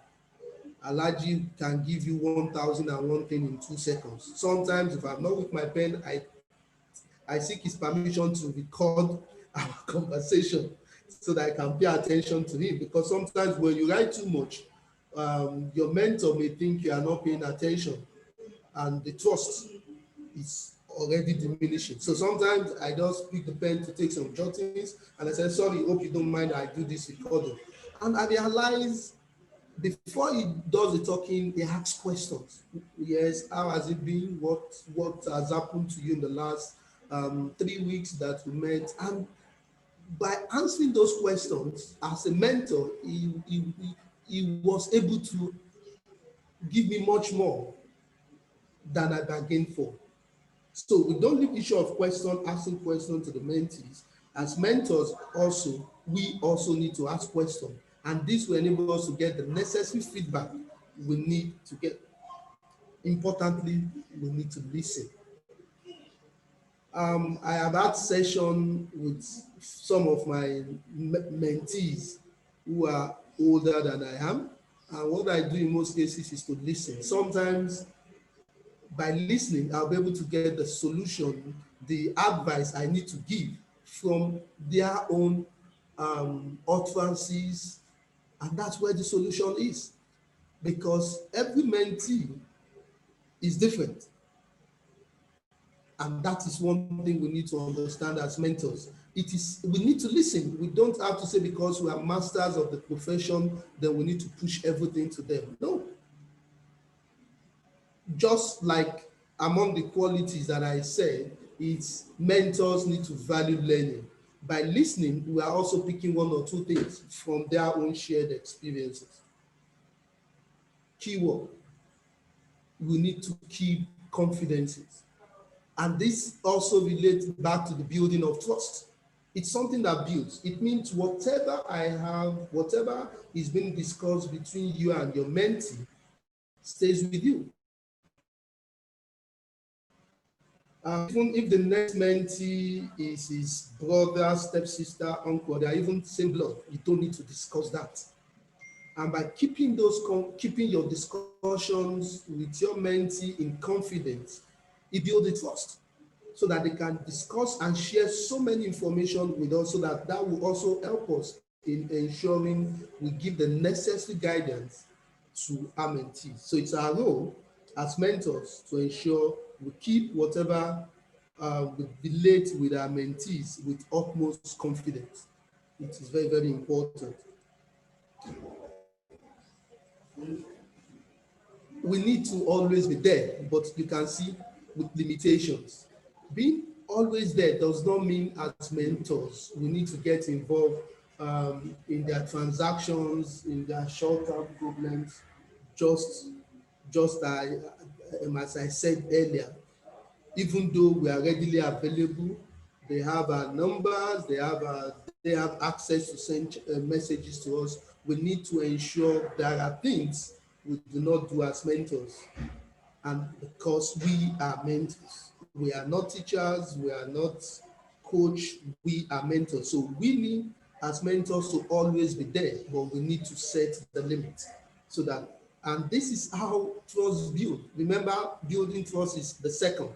Alhaji can give you 1,001 thing in 2 seconds. Sometimes if I'm not with my pen, I seek his permission to record our conversation so that I can pay attention to him. Because sometimes when you write too much, your mentor may think you are not paying attention, and the trust is already diminishing. So sometimes I just pick the pen to take some jottings, and I say, sorry, hope you don't mind I do this recording. And I realize before he does the talking, he asks questions. Yes, how has it been? What has happened to you in the last 3 weeks that we met? And by answering those questions, as a mentor, he was able to give me much more than I bargained for. So we don't leave issue of asking questions to the mentees. As mentors also, we also need to ask questions. And this will enable us to get the necessary feedback we need to get. Importantly, we need to listen. I have had session with some of my mentees who are older than I am. And what I do in most cases is to listen. Sometimes by listening, I'll be able to get the solution, the advice I need to give from their own utterances, and that's where the solution is. Because every mentee is different. And that is one thing we need to understand as mentors. We need to listen. We don't have to say because we are masters of the profession, then we need to push everything to them. No. Just like among the qualities that I said, it's mentors need to value learning. By listening, we are also picking 1 or 2 things from their own shared experiences. Keyword, we need to keep confidences. And this also relates back to the building of trust. It's something that builds. It means whatever I have, whatever is being discussed between you and your mentee stays with you. Even if the next mentee is his brother, stepsister, uncle, they are even same blood, you don't need to discuss that. And by keeping your discussions with your mentee in confidence, it builds the trust so that they can discuss and share so many information with us, so that will also help us in ensuring we give the necessary guidance to our mentees. So it's our role as mentors to ensure we keep whatever we relate with our mentees with utmost confidence. It is very, very important. we need to always be there, but you can see with limitations. Being always there does not mean as mentors we need to get involved in their transactions, in their short-term problems, just as I said earlier, even though we are readily available, they have our numbers, they have access to send messages to us. We need to ensure there are things we do not do as mentors, and because we are mentors, we are not teachers, we are not coach, we are mentors. So we need as mentors to always be there, but we need to set the limit so that, and this is how trust build. Remember, building trust is the second,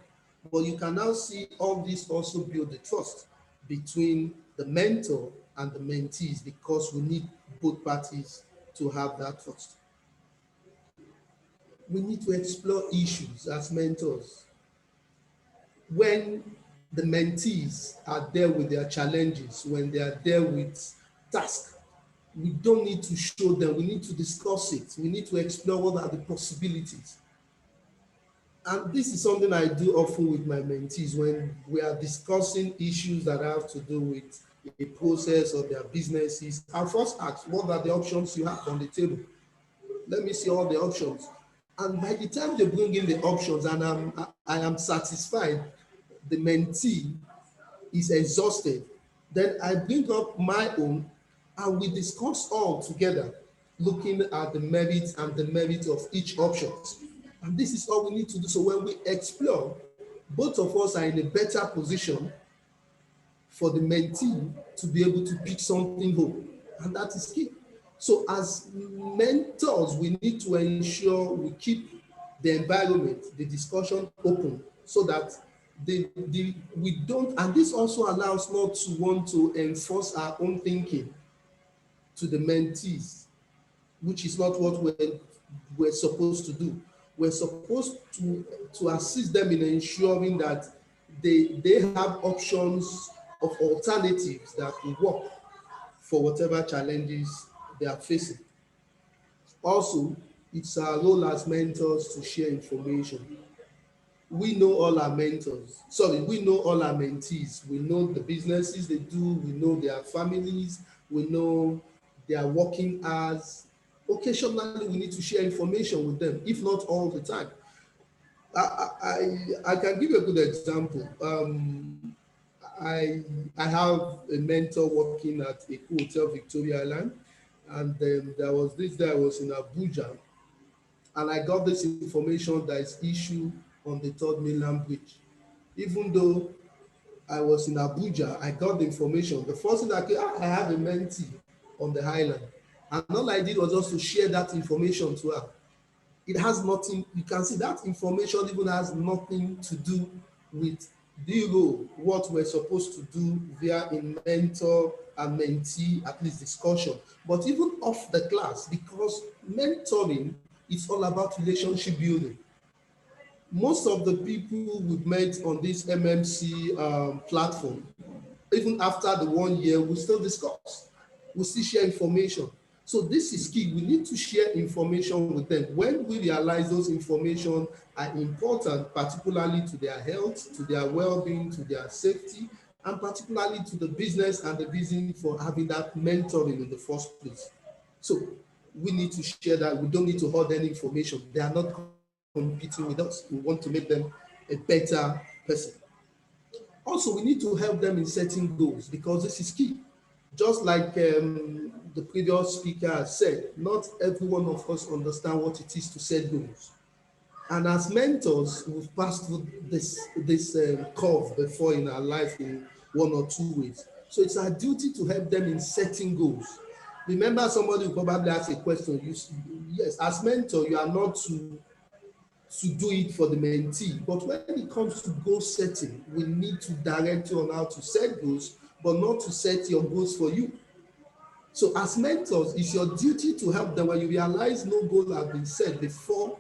but you can now see all this also build the trust between the mentor and the mentees, because we need both parties to have that trust. We need to explore issues as mentors. When the mentees are there with their challenges, when they are there with tasks, we don't need to show them, we need to discuss it. We need to explore what are the possibilities. And this is something I do often with my mentees when we are discussing issues that have to do with a process of their businesses. I first ask, what are the options you have on the table? Let me see all the options. And by the time they bring in the options and I am satisfied, the mentee is exhausted, then I bring up my own and we discuss all together, looking at the merits and the merit of each option. And this is all we need to do. So when we explore, both of us are in a better position for the mentee to be able to pick something home. And that is key. So as mentors, we need to ensure we keep the environment, the discussion open so that we don't, and this also allows not to want to enforce our own thinking to the mentees, which is not what we're supposed to do. We're supposed to assist them in ensuring that they have options of alternatives that will work for whatever challenges they are facing. Also, it's our role as mentors to share information. We know all our mentors. Sorry, we know all our mentees. We know the businesses they do. We know their families. We know their working hours. Occasionally, we need to share information with them, if not all the time. I can give you a good example. I have a mentor working at a hotel, Victoria Island, and there was this day I was in Abuja, and I got this information that is issued on the third mainland bridge. Even though I was in Abuja, I got the information. The first thing I have a mentee on the island, and all I did was just to share that information to her. It has nothing, you can see that information even has nothing to do with the role, what we're supposed to do via in mentor and mentee, at least discussion. But even off the class, because mentoring is all about relationship building. Most of the people we've met on this MMC platform, even after the 1 year, we still discuss, we still share information. So this is key. We need to share information with them. When we realize those information are important, particularly to their health, to their well-being, to their safety, and particularly to the business and the reason for having that mentoring in the first place. So we need to share that. We don't need to hold any information. They are not competing with us. We want to make them a better person. Also, we need to help them in setting goals because this is key. Just like the previous speaker has said, not every one of us understand what it is to set goals. And as mentors, we've passed through this curve before in our life in one or two ways. So it's our duty to help them in setting goals. Remember, somebody will probably ask a question. Yes, as mentor, you are not to do it for the mentee. But when it comes to goal setting, we need to direct you on how to set goals, but not to set your goals for you. So as mentors, it's your duty to help them when you realize no goal has been set before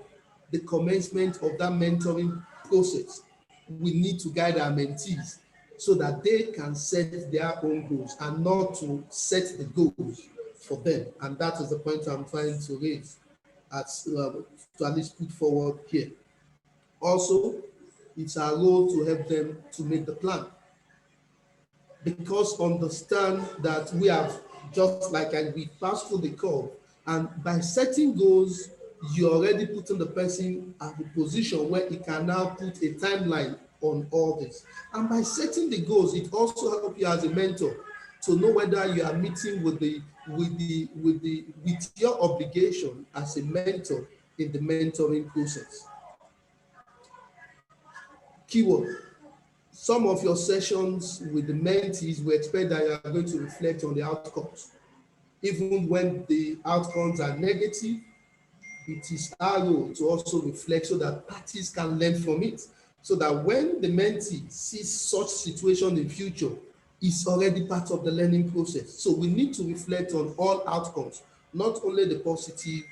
the commencement of that mentoring process. We need to guide our mentees so that they can set their own goals and not to set the goals for them. And that is the point I'm trying to raise. as to at least put forward here. Also, it's our role to help them to make the plan, because understand that we have, just like we pass through the curve, and by setting goals, you're already putting the person at a position where he can now put a timeline on all this. And by setting the goals, it also helps you as a mentor to know whether you are meeting with your obligation as a mentor in the mentoring process. Keyword: some of your sessions with the mentees, we expect that you are going to reflect on the outcomes. Even when the outcomes are negative, it is our role to also reflect so that parties can learn from it. So that when the mentee sees such situation in future, it's already part of the learning process. So we need to reflect on all outcomes, not only the positive,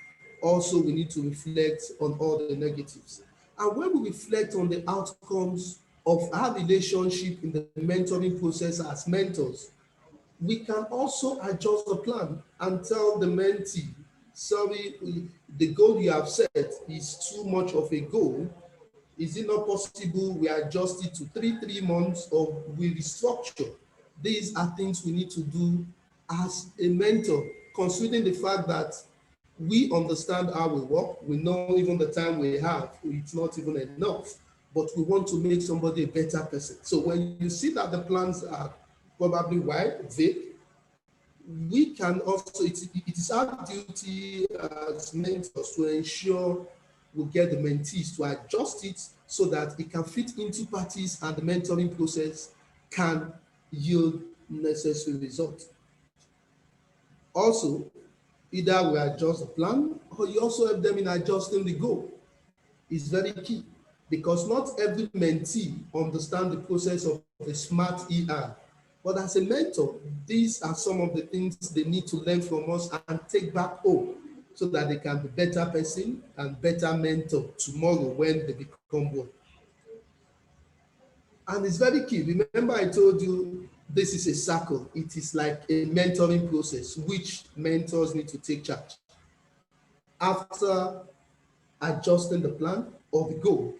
also we need to reflect on all the negatives. And when we reflect on the outcomes of our relationship in the mentoring process as mentors, we can also adjust the plan and tell the mentee, sorry, the goal you have set is too much of a goal. Is it not possible we adjust it to 3 months, or we restructure? These are things we need to do as a mentor, considering the fact that we understand how we work, we know even the time we have, it's not even enough, but we want to make somebody a better person. So when you see that the plans are probably wide, vague, we can also, it is our duty as mentors to ensure we get the mentees to adjust it so that it can fit into parties and the mentoring process can yield necessary results. Also, either we adjust the plan or you also help them in adjusting the goal. It's very key, because not every mentee understands the process of the SMART ER. But as a mentor, these are some of the things they need to learn from us and take back home so that they can be better person and better mentor tomorrow when they become one. And it's very key. Remember, I told you this is a circle. It is like a mentoring process, which mentors need to take charge. After adjusting the plan or the goal,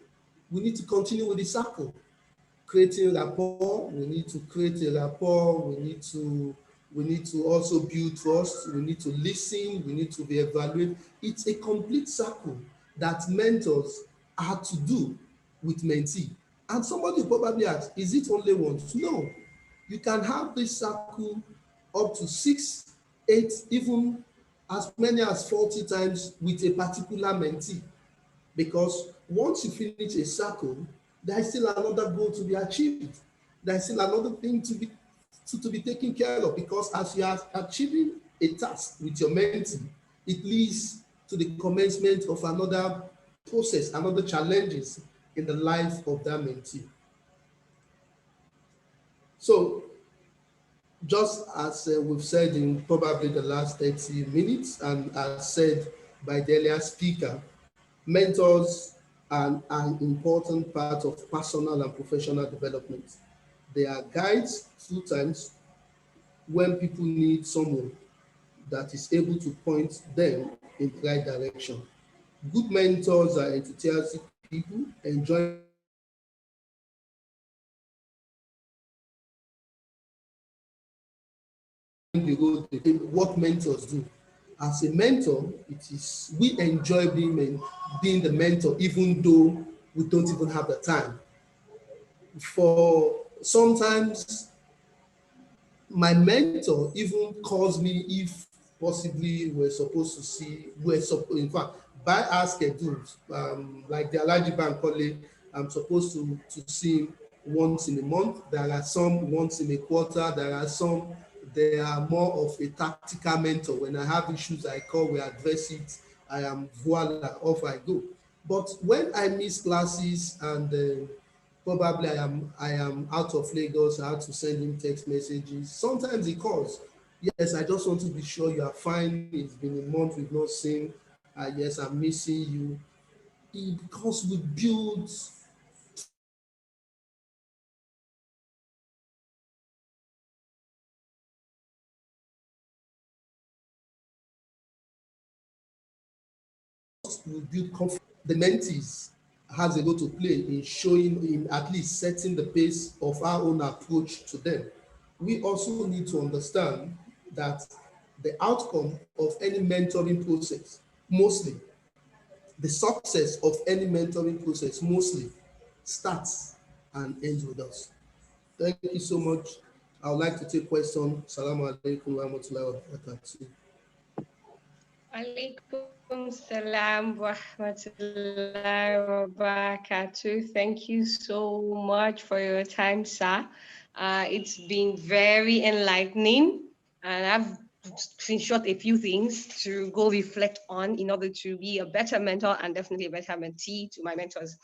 we need to continue with the circle, creating rapport. We need to create a rapport. We need to also build trust. We need to listen. We need to be evaluated. It's a complete circle that mentors are to do with mentee. And somebody probably asks, is it only once? No. You can have this circle up to 6, 8, even as many as 40 times with a particular mentee. Because once you finish a circle, there is still another goal to be achieved. There is still another thing to be taken care of, because as you are achieving a task with your mentee, it leads to the commencement of another process, another challenges in the life of that mentee. So just as we've said in probably the last 30 minutes, and as said by the earlier speaker, mentors are an important part of personal and professional development. They are guides through times when people need someone that is able to point them in the right direction. Good mentors are enthusiastic people enjoying the road. What mentors do. As a mentor, it is we enjoy being the mentor, even though we don't even have the time. For sometimes my mentor even calls me if possibly we're supposed to see, in fact, by our schedules, like the Allergy Bank colleague, I'm supposed to see him once in a month. There are some once in a quarter. There are some, they are more of a tactical mentor. When I have issues, I call, we address it. I am voila, off I go. But when I miss classes and probably I am out of Lagos, I have to send him text messages. Sometimes he calls. Yes, I just want to be sure you are fine. It's been a month we've not seen. Yes, I'm missing you. Because we build we build confidence. The mentees has a role to play in showing, in at least setting the pace of our own approach to them. We also need to understand that the outcome of any mentoring process, mostly, the success of any mentoring process mostly starts and ends with us. Thank you so much. I would like to take questions. Assalamu alaikum wa rahmatullahi wa barakatuh. Alaikum salam wa rahmatullahi wa barakatuh. Thank you so much for your time, sir. It's been very enlightening, and I've screenshot a few things to go reflect on in order to be a better mentor and definitely a better mentee to my mentors.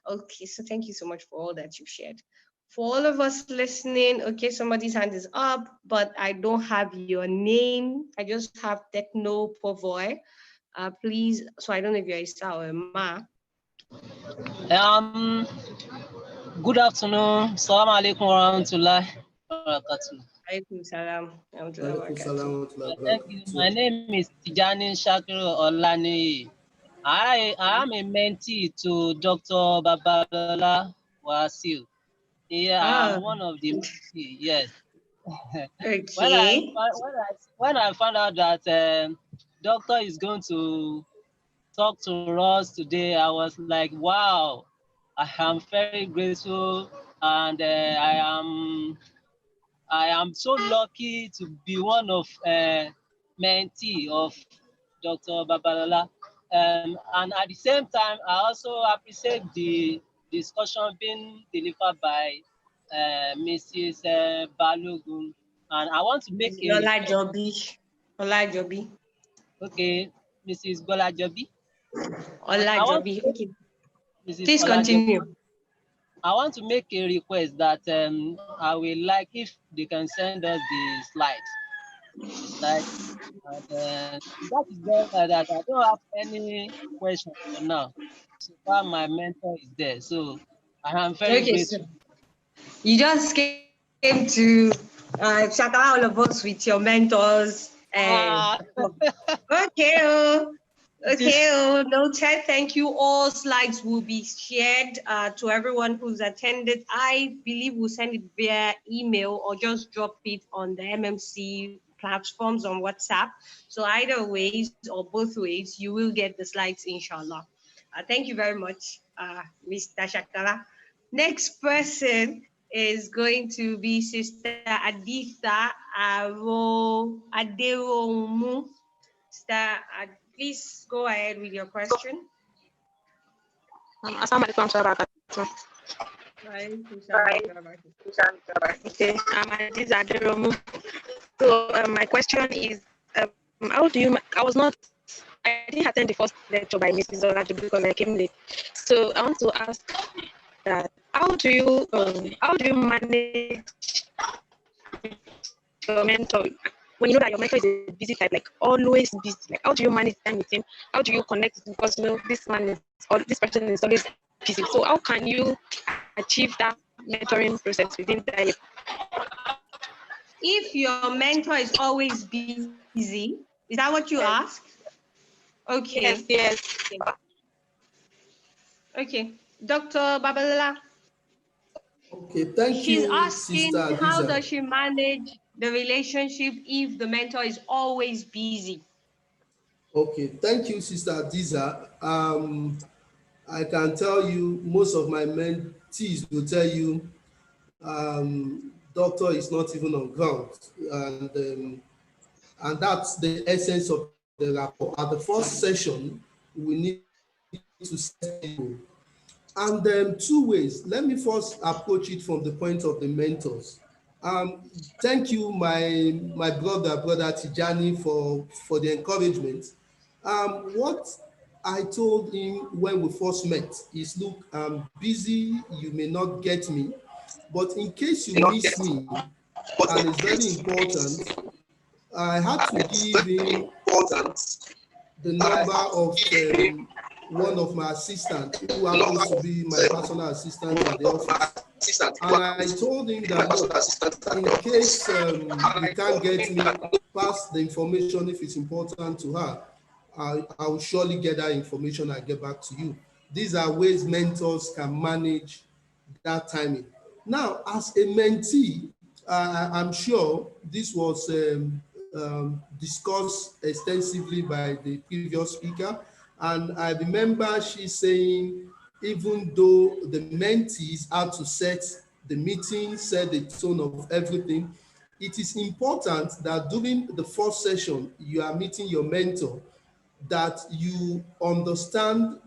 Okay, so thank you so much for all that you shared. For all of us listening, okay, somebody's hand is up, but I don't have your name. I just have Techno Povoy. Please, so I don't know if you're Isa or Ma. Good afternoon. Assalamu alaikum wa rahmatullahi wa barakatuh. Alaikum salam. Alaikum salam wa rahmatullahi wa Thank you. barakatuh. My name is Tijani Shakiru Olani. I am a mentee to Dr. Babalola Wasil. Yeah, I'm one of the mentee. Yes. Okay. When I found out that doctor is going to talk to us today, I was like, wow, I am very grateful, and I am so lucky to be one of mentee of Dr. Babalola. And at the same time, I also appreciate the discussion being delivered by Mrs. Balogun. And I want to make a request. Olajobi. Okay, Mrs. Golajobi. Olajobi. Okay. Mrs. Please Olajobi. continue. I want to make a request that I will like if they can send us the slides. And that is just like that. I don't have any question for now. So far, my mentor is there, so I am very Okay, so grateful. you just came to shout out all of us with your mentors. Okay, noted. Thank you. All slides will be shared to everyone who's attended. I believe we'll send it via email or just drop it on the MMC platforms on WhatsApp. So either ways or both ways, you will get the slides, inshallah. Thank you very much, Mr. Shakara. Next person is going to be Sister Aditha Aderomu. Sister, please go ahead with your question. Assalamu alaikum warahmatullahi wabarakatuh. Okay, Aditha Aderomu. So my question is, how do you? I didn't attend the first lecture by Mrs. Olajobi because I came late. So I want to ask that how do you manage your mentor when you know that your mentor is a busy type, like always busy? Like how do you manage time with him? How do you connect? Because you know this person is always busy. So how can you achieve that mentoring process within that? If your mentor is always busy, is that what you asked? Okay. Yes. Okay. Dr. Babalola. Okay, thank She's you, asking Sister how Adiza. does she manage the relationship if the mentor is always busy? Okay, thank you, Sister Adiza. I can tell you, most of my mentees will tell you, doctor is not even on ground, and that's the essence of the rapport. At the first session, we need to set people. And two ways. Let me first approach it from the point of the mentors. Thank you, my brother Tijani, for the encouragement. What I told him when we first met is, look, I'm busy, you may not get me, but in case you miss me, and it's very important, I had to give him the number of one of my assistants who happens to be my personal assistant at the office. And I told him that, look, in case you can't get me, pass the information if it's important to her. I'll surely get that information and get back to you. These are ways mentors can manage that timing. Now, as a mentee, I'm sure this was discussed extensively by the previous speaker. And I remember she saying, even though the mentees had to set the meeting, set the tone of everything, it is important that during the first session, you are meeting your mentor, that you understand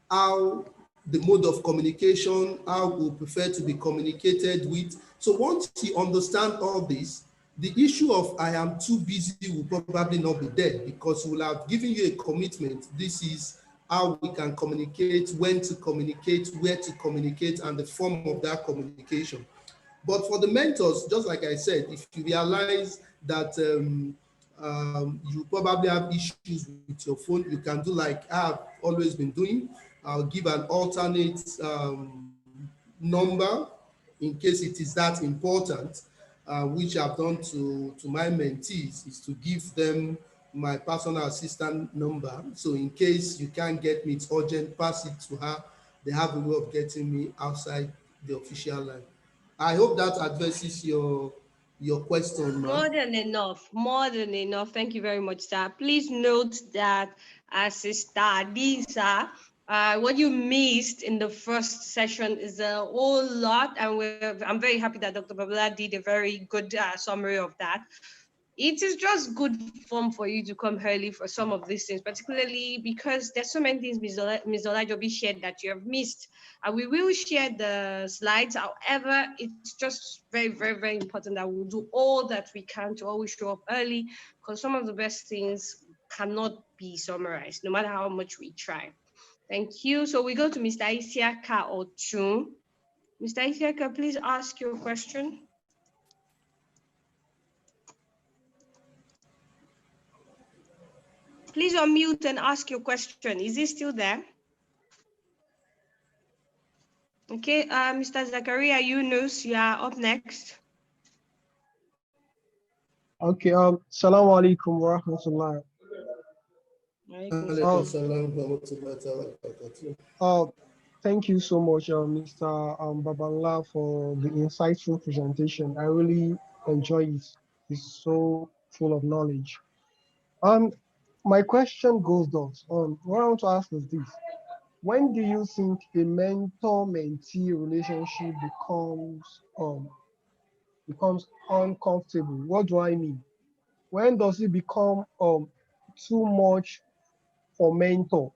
how the mode of communication, how we prefer to be communicated with. So once you understand all this, the issue of I am too busy will probably not be there, because we will have given you a commitment. This is how we can communicate, when to communicate, where to communicate, and the form of that communication. But for the mentors, just like I said, if you realize that you probably have issues with your phone, you can do like I've always been doing. I'll give an alternate number in case it is that important, which I've done to my mentees, is to give them my personal assistant number. So in case you can't get me, it's urgent, pass it to her. They have a way of getting me outside the official line. I hope that addresses your question, ma'am. More than enough. More than enough. Thank you very much, sir. Please note that, Sister Lisa, what you missed in the first session is a whole lot, and I'm very happy that Dr. Babala did a very good summary of that. It is just good form for you to come early for some of these things, particularly because there's so many things Ms. Olajobi shared that you have missed. We will share the slides. However, it's just very, very, very important that we'll do all that we can to always show up early, because some of the best things cannot be summarized, no matter how much we try. Thank you. So we go to Mr. Isiaka Ochun. Mr. Isiaka, please ask your question. Please unmute and ask your question. Is he still there? Okay, Mr. Zakaria Yunus, you are up next. Okay, Assalamu alaikum wa rahmatullah. Thank you so much, Mr. Babala, for the insightful presentation. I really enjoy it. It's so full of knowledge. My question goes thus. What I want to ask is this: when do you think a mentor-mentee relationship becomes uncomfortable? What do I mean? When does it become too much for mentor?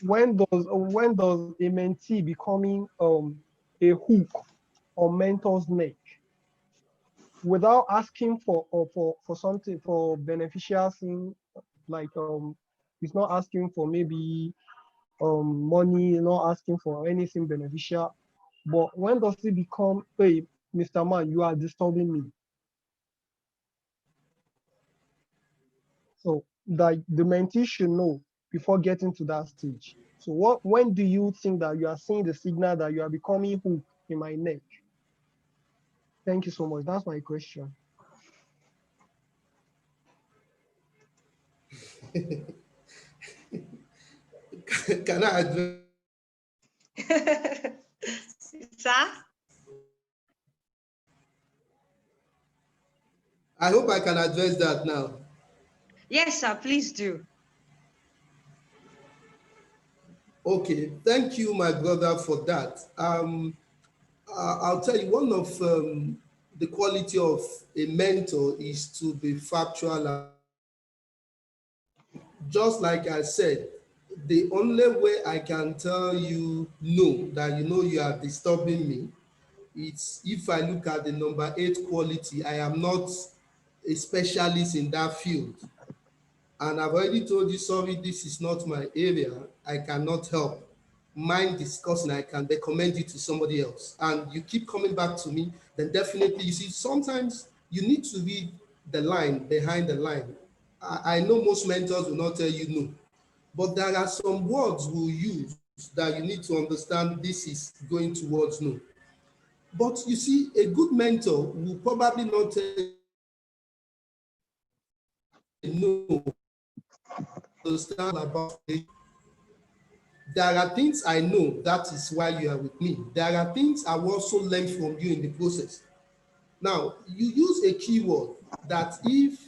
When does a mentee becoming a hook on mentor's neck without asking for something, for beneficial thing, like he's not asking for maybe money, not asking for anything beneficial, but when does it become, hey, Mr. Man, you are disturbing me? So that the mentee should know before getting to that stage. So when do you think that you are seeing the signal that you are becoming hook in my neck? Thank you so much. That's my question. Can I address? Sir? I hope I can address that now. Yes, sir, please do. Okay, thank you, my brother, for that. I'll tell you, one of the quality of a mentor is to be factual. Just like I said, the only way I can tell you no, that you know you are disturbing me, it's if I look at the number 8 quality. I am not a specialist in that field. And I've already told you, sorry, this is not my area. I cannot help. Mind discussing, I can recommend you to somebody else. And you keep coming back to me, then definitely, you see, sometimes you need to read the line behind the line. I know most mentors will not tell you no, but there are some words we'll use that you need to understand this is going towards no. But you see, a good mentor will probably not tell you no understand about it. There are things I know, that is why you are with me. There are things I will also learn from you in the process. Now, you use a keyword that if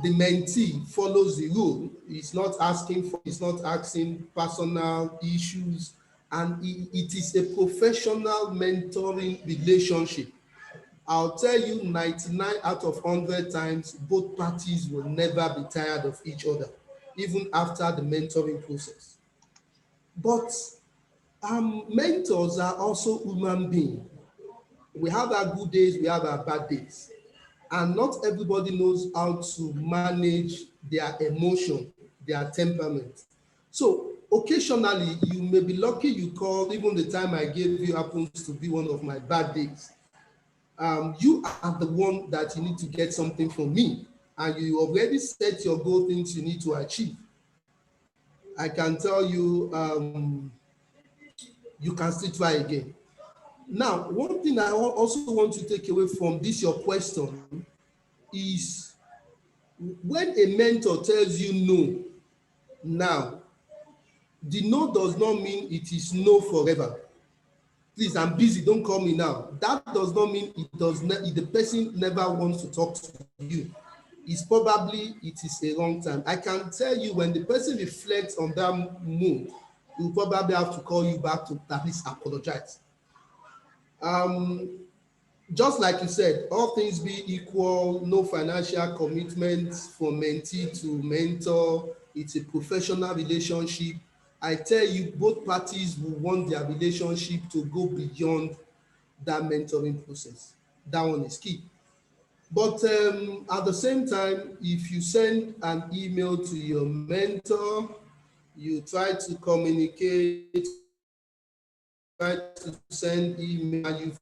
the mentee follows the rule, he's not asking personal issues, and it is a professional mentoring relationship. I'll tell you 99 out of 100 times, both parties will never be tired of each other, even after the mentoring process. But mentors are also human beings. We have our good days, we have our bad days. And not everybody knows how to manage their emotion, their temperament. So occasionally, you may be lucky you call, even the time I gave you happens to be one of my bad days. You are the one that you need to get something from me, and you already set your goal, things you need to achieve. I can tell you, you can still try again. Now, one thing I also want to take away from this, your question, is when a mentor tells you no now, the no does not mean it is no forever. Please, I'm busy, don't call me now. That does not mean the person never wants to talk to you. It's probably it is a wrong time. I can tell you, when the person reflects on that move, he'll probably have to call you back to at least apologize. Just like you said, all things be equal, no financial commitment from mentee to mentor. It's a professional relationship. I tell you, both parties will want their relationship to go beyond that mentoring process. That one is key. But at the same time, if you send an email to your mentor, you try to communicate, try to send email, and you've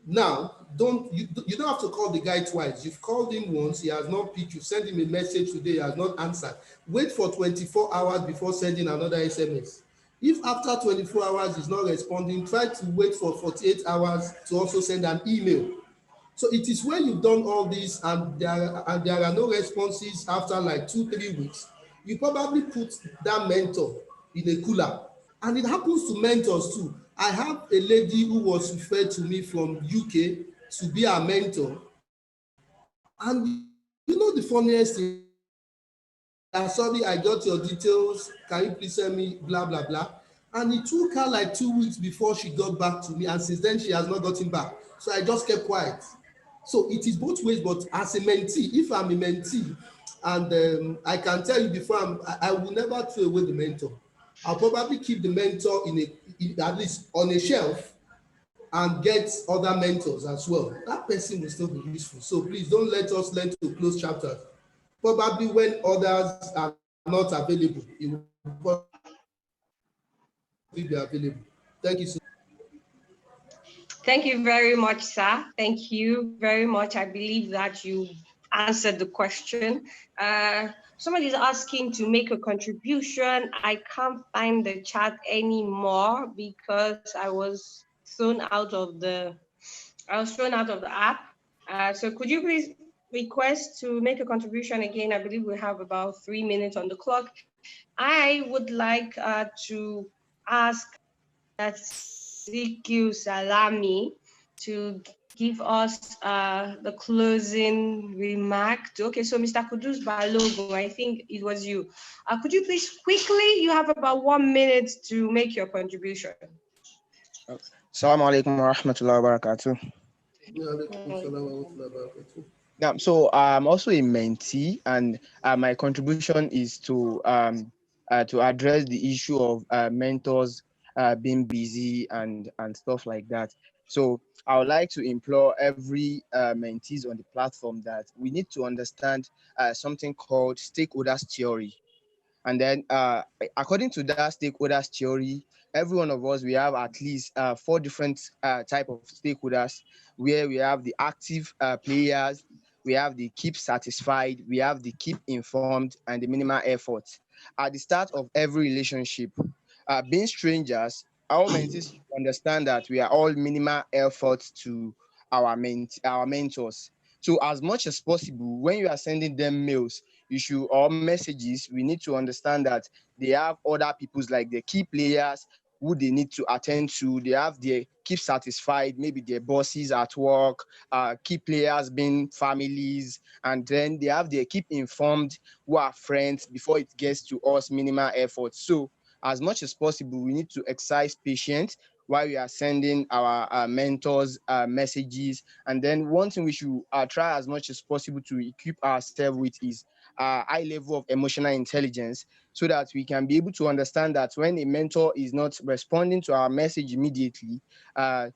now, you don't have to call the guy twice. You've called him once, he has not picked. You send him a message today, he has not answered. Wait for 24 hours before sending another SMS. If after 24 hours he's not responding, try to wait for 48 hours to also send an email. So it is when you've done all this and there are no responses after like 2-3 weeks, you probably put that mentor in a cooler. And it happens to mentors too. I have a lady who was referred to me from UK to be a mentor. And you know the funniest thing, sorry, I got your details. Can you please send me blah, blah, blah. And it took her like 2 weeks before she got back to me. And since then, she has not gotten back. So I just kept quiet. So it is both ways, but as a mentee, if I'm a mentee, and I can tell you before, I will never throw away the mentor. I'll probably keep the mentor at least on a shelf and get other mentors as well. That person will still be useful. So please don't let us learn to close chapters. Probably when others are not available, it will probably be available. Thank you so much. Thank you very much, sir. Thank you very much. I believe that you answered the question. Somebody is asking to make a contribution. I can't find the chat anymore because I was thrown out of the app. So could you please request to make a contribution again? I believe we have about 3 minutes on the clock. I would like to ask CQ Salami to give us the closing remark. Okay, so Mr. Kudus Balogun, I think it was you. Could you please quickly, you have about 1 minute to make your contribution. Assalamu alaikum wa rahmatullahi wa barakatuh. Yeah, so I'm also a mentee, and my contribution is to address the issue of mentors being busy and stuff like that. So I would like to implore every mentees on the platform that we need to understand something called stakeholders theory. And then according to that stakeholders theory, every one of us, we have at least 4 different type of stakeholders, where we have the active players, we have the keep satisfied, we have the keep informed, and the minimal effort. At the start of every relationship, being strangers, our mentees understand that we are all minimal effort to our mentors. So as much as possible, when you are sending them mails, issue or messages, we need to understand that they have other people's, like the key players who they need to attend to. They have their keep satisfied, maybe their bosses at work, key players being families, and then they have their keep informed who are friends before it gets to us, minimal effort. So as much as possible, we need to exercise patience while we are sending our mentors messages. And then one thing we should try as much as possible to equip ourselves with is a high level of emotional intelligence, so that we can be able to understand that when a mentor is not responding to our message immediately,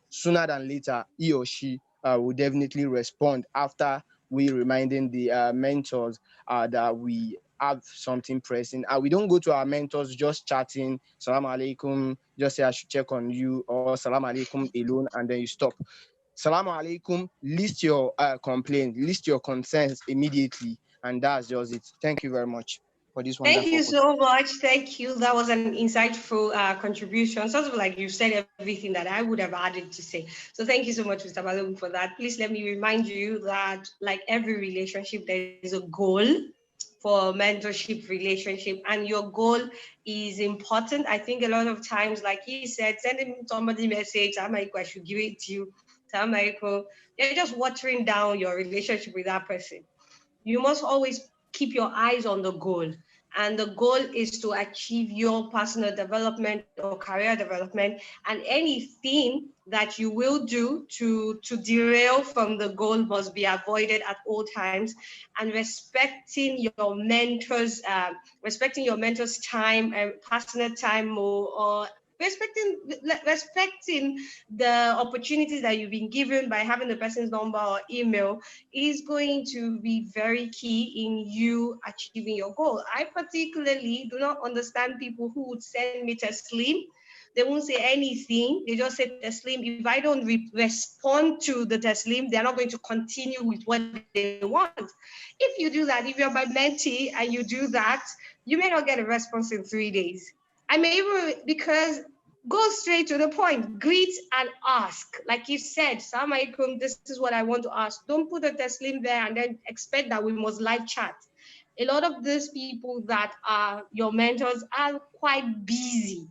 sooner than later, he or she will definitely respond after we reminding the mentors that we have something pressing. We don't go to our mentors just chatting, salam alaikum, just say I should check on you, or salam alaikum alone, and then you stop. Salam alaikum, list your complaint, list your concerns immediately, and that's just it. Thank you very much for this Thank wonderful you opportunity. so much. Thank you. That was an insightful contribution. Sort of like you said everything that I would have added to say. So thank you so much, Mr. Balogun, for that. Please let me remind you that, like every relationship, there is a goal for mentorship relationship, and your goal is important. I think a lot of times, like he said, sending somebody a message, I should give it to you. You're just watering down your relationship with that person. You must always keep your eyes on the goal. And the goal is to achieve your personal development or career development. And anything that you will do to derail from the goal must be avoided at all times. And respecting your mentor's time and personal time, or respecting the opportunities that you've been given by having the person's number or email is going to be very key in you achieving your goal. I particularly do not understand people who would send me Teslim. They won't say anything. They just say Teslim. If I don't respond to the Teslim, they're not going to continue with what they want. If you do that, if you're my mentee and you do that, you may not get a response in 3 days. I may even, because go straight to the point, greet and ask. Like you said, Salam alaikum, this is what I want to ask. Don't put a Teslim there and then expect that we must live chat. A lot of these people that are your mentors are quite busy.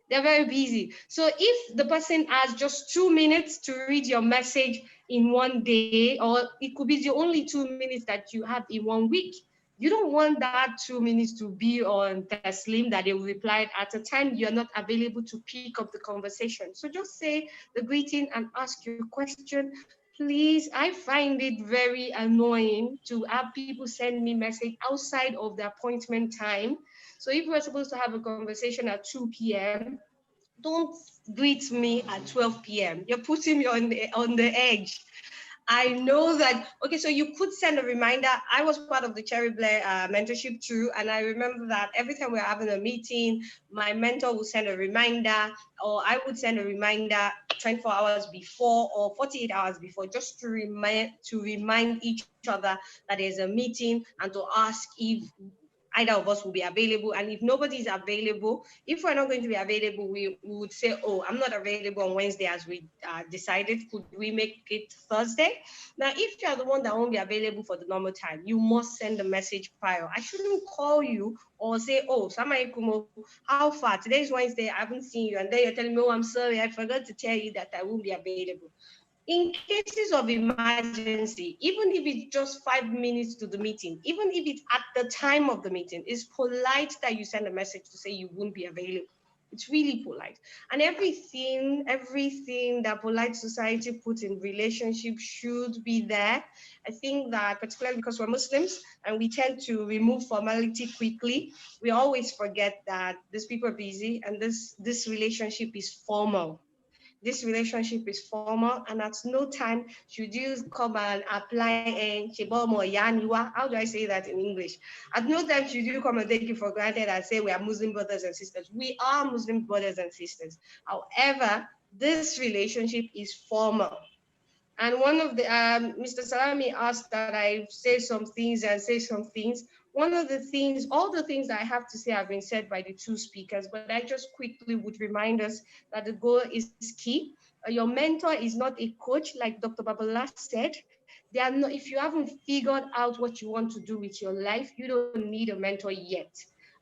They're very busy. So if the person has just 2 minutes to read your message in one day, or it could be the only 2 minutes that you have in 1 week, you don't want that 2 minutes to be on Taslim that they will reply at a time you're not available to pick up the conversation. So just say the greeting and ask your question. Please, I find it very annoying to have people send me message outside of the appointment time. So if we're supposed to have a conversation at 2 p.m., don't greet me at 12 p.m. You're putting me on the edge. I know that. Okay, so you could send a reminder. I was part of the Cherry Blair mentorship too, and I remember that every time we were having a meeting, my mentor would send a reminder, or I would send a reminder 24 hours before or 48 hours before, just to remind each other that there's a meeting, and to ask if either of us will be available. And if nobody is available, if we're not going to be available, we would say, oh, I'm not available on Wednesday as we decided. Could we make it Thursday? Now, if you're the one that won't be available for the normal time, you must send a message prior. I shouldn't call you or say, oh, Samai Kumo, how far? Today is Wednesday, I haven't seen you. And then you're telling me, oh, I'm sorry, I forgot to tell you that I won't be available. In cases of emergency, even if it's just 5 minutes to the meeting, even if it's at the time of the meeting, it's polite that you send a message to say you won't be available. It's really polite. And everything that polite society puts in relationship should be there. I think that particularly because we're Muslims and we tend to remove formality quickly, we always forget that these people are busy and this relationship is formal. This relationship is formal, and at no time should you come and apply and how do I say that in English? At no time should you come and take it for granted and say we are Muslim brothers and sisters. We are Muslim brothers and sisters. However, this relationship is formal. And one of the Mr. Salami asked that I say some things and say some things. One of the things, all the things that I have to say have been said by the two speakers, but I just quickly would remind us that the goal is key. Your mentor is not a coach, like Dr. Babala said. they are not, if you haven't figured out what you want to do with your life, you don't need a mentor yet.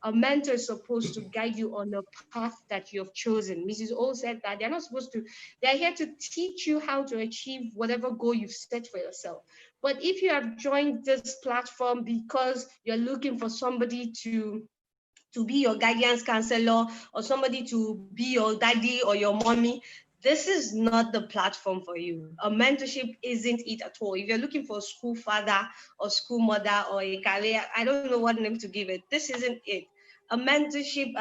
A mentor is supposed to guide you on a path that you have chosen. Mrs. O said that they're not supposed to, they're here to teach you how to achieve whatever goal you've set for yourself. But if you have joined this platform because you're looking for somebody to be your guidance counselor or somebody to be your daddy or your mommy, this is not the platform for you. A mentorship isn't it at all. If you're looking for a school father or school mother or a career, I don't know what name to give it. This isn't it. A mentorship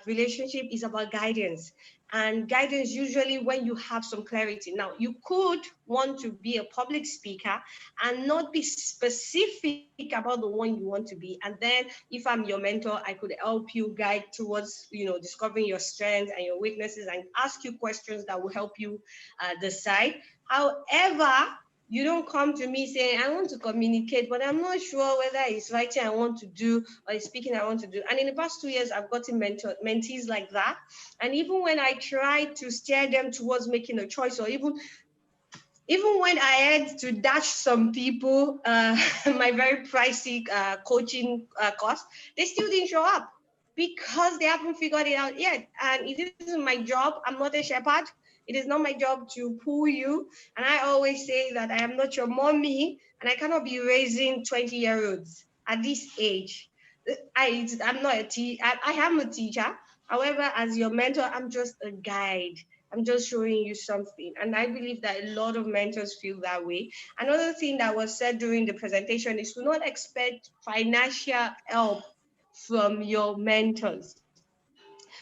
relationship is about guidance. And guidance usually when you have some clarity. Now, you could want to be a public speaker and not be specific about the one you want to be. And then if I'm your mentor, I could help you guide towards, discovering your strengths and your weaknesses and ask you questions that will help you decide. However, you don't come to me saying, I want to communicate, but I'm not sure whether it's writing I want to do or it's speaking I want to do. And in the past 2 years, I've gotten mentees like that. And even when I try to steer them towards making a choice, or even when I had to dash some people my very pricey coaching course, they still didn't show up because they haven't figured it out yet. And it isn't my job. I'm not a shepherd. It is not my job to pull you. And I always say that I am not your mommy and I cannot be raising 20-year-olds at this age. I'm not a teacher. I am a teacher. However, as your mentor, I'm just a guide. I'm just showing you something. And I believe that a lot of mentors feel that way. Another thing that was said during the presentation is to not expect financial help from your mentors.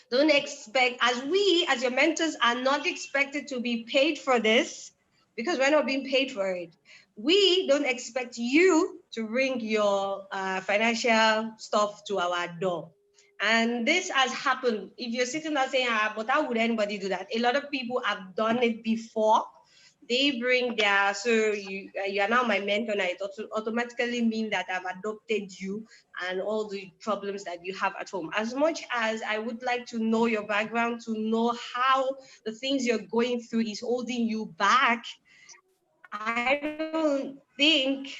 Don't expect, as your mentors are not expected to be paid for this, because we're not being paid for it. We don't expect you to bring your financial stuff to our door. And this has happened. If you're sitting there saying, but how would anybody do that? A lot of people have done it before. They bring their, so you are now my mentor, and it automatically mean that I've adopted you and all the problems that you have at home. As much as I would like to know your background, to know how the things you're going through is holding you back, I don't believe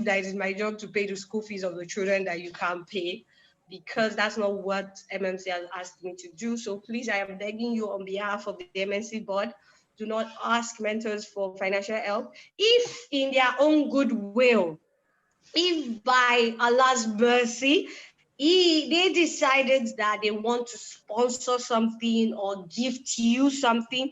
that it is my job to pay the school fees of the children that you can't pay, because that's not what MMC has asked me to do. So please, I am begging you on behalf of the MNC board, do not ask mentors for financial help. If in their own goodwill, if by Allah's mercy, they decided that they want to sponsor something or gift you something,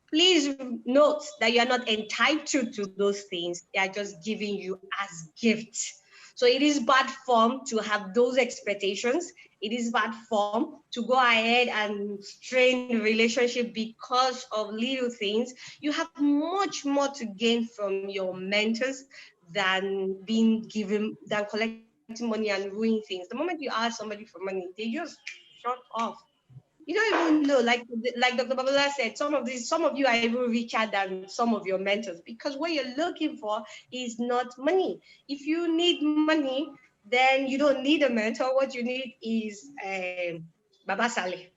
please note that you're not entitled to those things. They are just giving you as gifts. So it is bad form to have those expectations. It is bad form to go ahead and strain the relationship because of little things. You have much more to gain from your mentors than collecting money and ruining things. The moment you ask somebody for money, they just shut off. You don't even know, like Dr. Babala said, some of you are even richer than some of your mentors, because what you're looking for is not money. If you need money, then you don't need a mentor. What you need is Baba Saleh.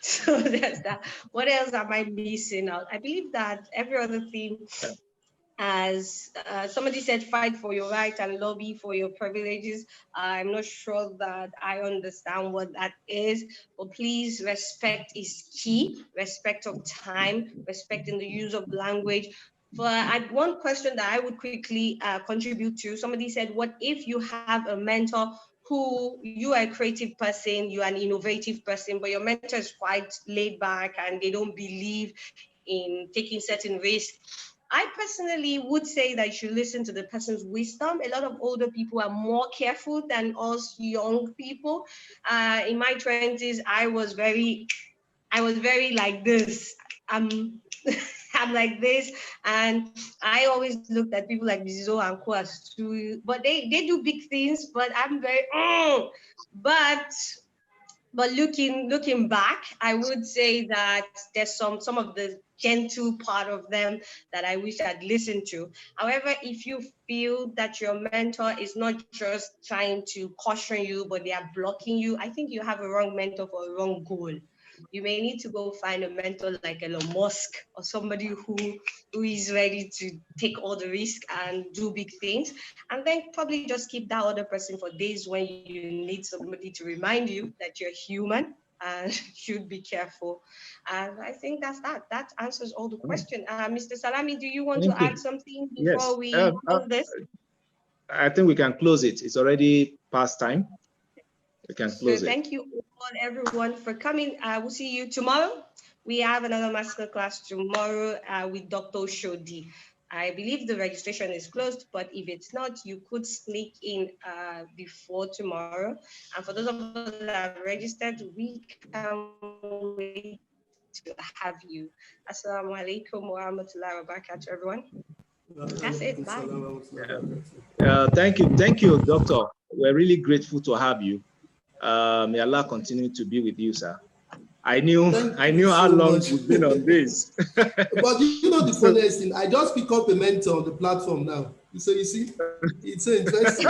So there's that. What else am I missing out? I believe that every other thing, as somebody said, fight for your right and lobby for your privileges. I'm not sure that I understand what that is, but please, respect is key. Respect of time, respect in the use of language. For one question that I would quickly contribute to, somebody said, what if you have a mentor who, you are a creative person, you are an innovative person, but your mentor is quite laid back and they don't believe in taking certain risks? I personally would say that you should listen to the person's wisdom. A lot of older people are more careful than us young people. In my 20s, I was very like this. I'm like this, and I always looked at people like Mrs. O and Co as too, but they do big things. But I'm very, but looking back, I would say that there's some of the gentle part of them that I wish I'd listened to. However, if you feel that your mentor is not just trying to caution you, but they are blocking you, I think you have a wrong mentor for a wrong goal. You may need to go find a mentor like Elon Musk or somebody who is ready to take all the risk and do big things. And then probably just keep that other person for days when you need somebody to remind you that you're human and should be careful. And I think that's that. That answers all the questions. Mr. Salami, do you want Thank to you. add something Yes. before we close this? I think we can close it. It's already past time. We can So close it. thank you all, everyone, for coming. I will see you tomorrow. We have another masterclass tomorrow with Dr. Shodi. I believe the registration is closed, but if it's not, you could sneak in before tomorrow. And for those of us that have registered, we can wait to have you. Assalamu alaikum wa rahmatullahi wa barakatuh, everyone. That's it. Bye. Thank you, Doctor. We're really grateful to have you. May Allah continue to be with you, sir. I knew how so long much. we've been on this. But you know the funniest thing, I just pick up a mentor on the platform now. So you see, it's so interesting.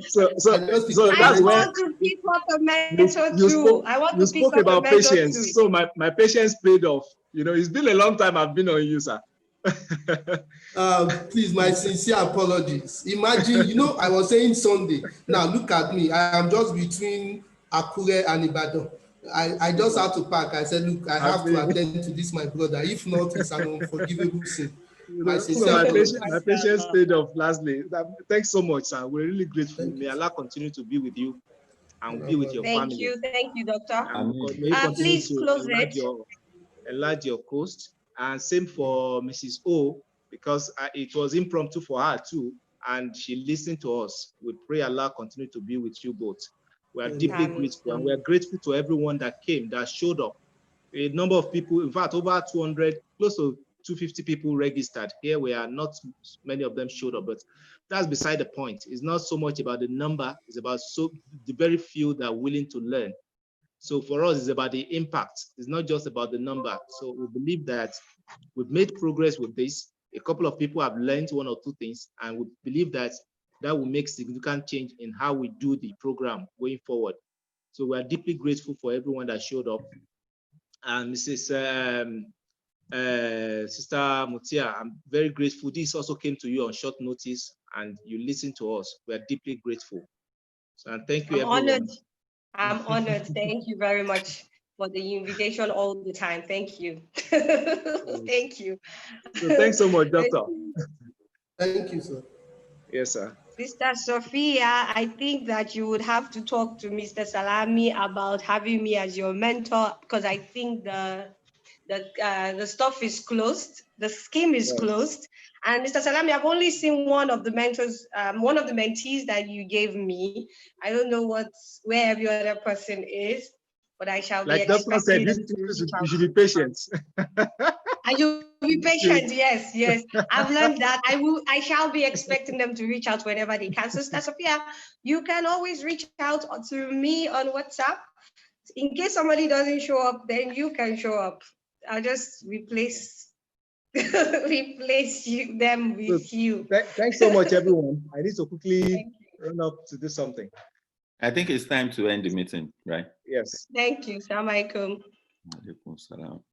so that's when want to pick up a mentor too. You spoke about patience. So my patience paid off. You know, it's been a long time I've been on you, sir. Please, my sincere apologies. Imagine, you know, I was saying Sunday. Now look at me. I am just between Akure and Ibadan. I just had to pack. I said, look, I have to attend to this, my brother. If not, it's an unforgivable sin. My sincere apologies. My patience paid off lastly. Thanks so much, sir. We're really grateful. May Allah continue to be with you and be with your family. Thank you, Doctor. May you continue Please to close it. enlarge your coast. And same for Mrs. O, because it was impromptu for her too, and she listened to us. We pray Allah continue to be with you both. We are deeply grateful, and we are grateful to everyone that came, that showed up. A number of people, in fact, over 200, close to 250 people registered. Here we are, not many of them showed up, but that's beside the point. It's not so much about the number, it's about the very few that are willing to learn. So for us, it's about the impact. It's not just about the number. So we believe that we've made progress with this. A couple of people have learned one or two things, and we believe that that will make significant change in how we do the program going forward. So we are deeply grateful for everyone that showed up. And Sister Mutia, I'm very grateful. This also came to you on short notice, and you listened to us. We are deeply grateful. So, and thank you, everyone. I'm honored. Thank you very much for the invitation all the time. Thank you. Thank you. So thanks so much, Doctor. Thank you, sir. Yes, sir. Sister Sophia, I think that you would have to talk to Mr. Salami about having me as your mentor, because I think the stuff is closed, the scheme is closed. And Mr. Salami, I've only seen one of the mentors, one of the mentees that you gave me. I don't know where every other person is, but I shall be expecting them to reach out. You should be patient. And you'll be patient, yes. I've learned that. I shall be expecting them to reach out whenever they can. So Sister Sophia, you can always reach out to me on WhatsApp. In case somebody doesn't show up, then you can show up. I'll just replace them with you. Thanks so much, everyone. I need to quickly run up to do something. I think it's time to end the meeting, right? Yes. Thank you. Assalamu alaikum. Alaikum salam.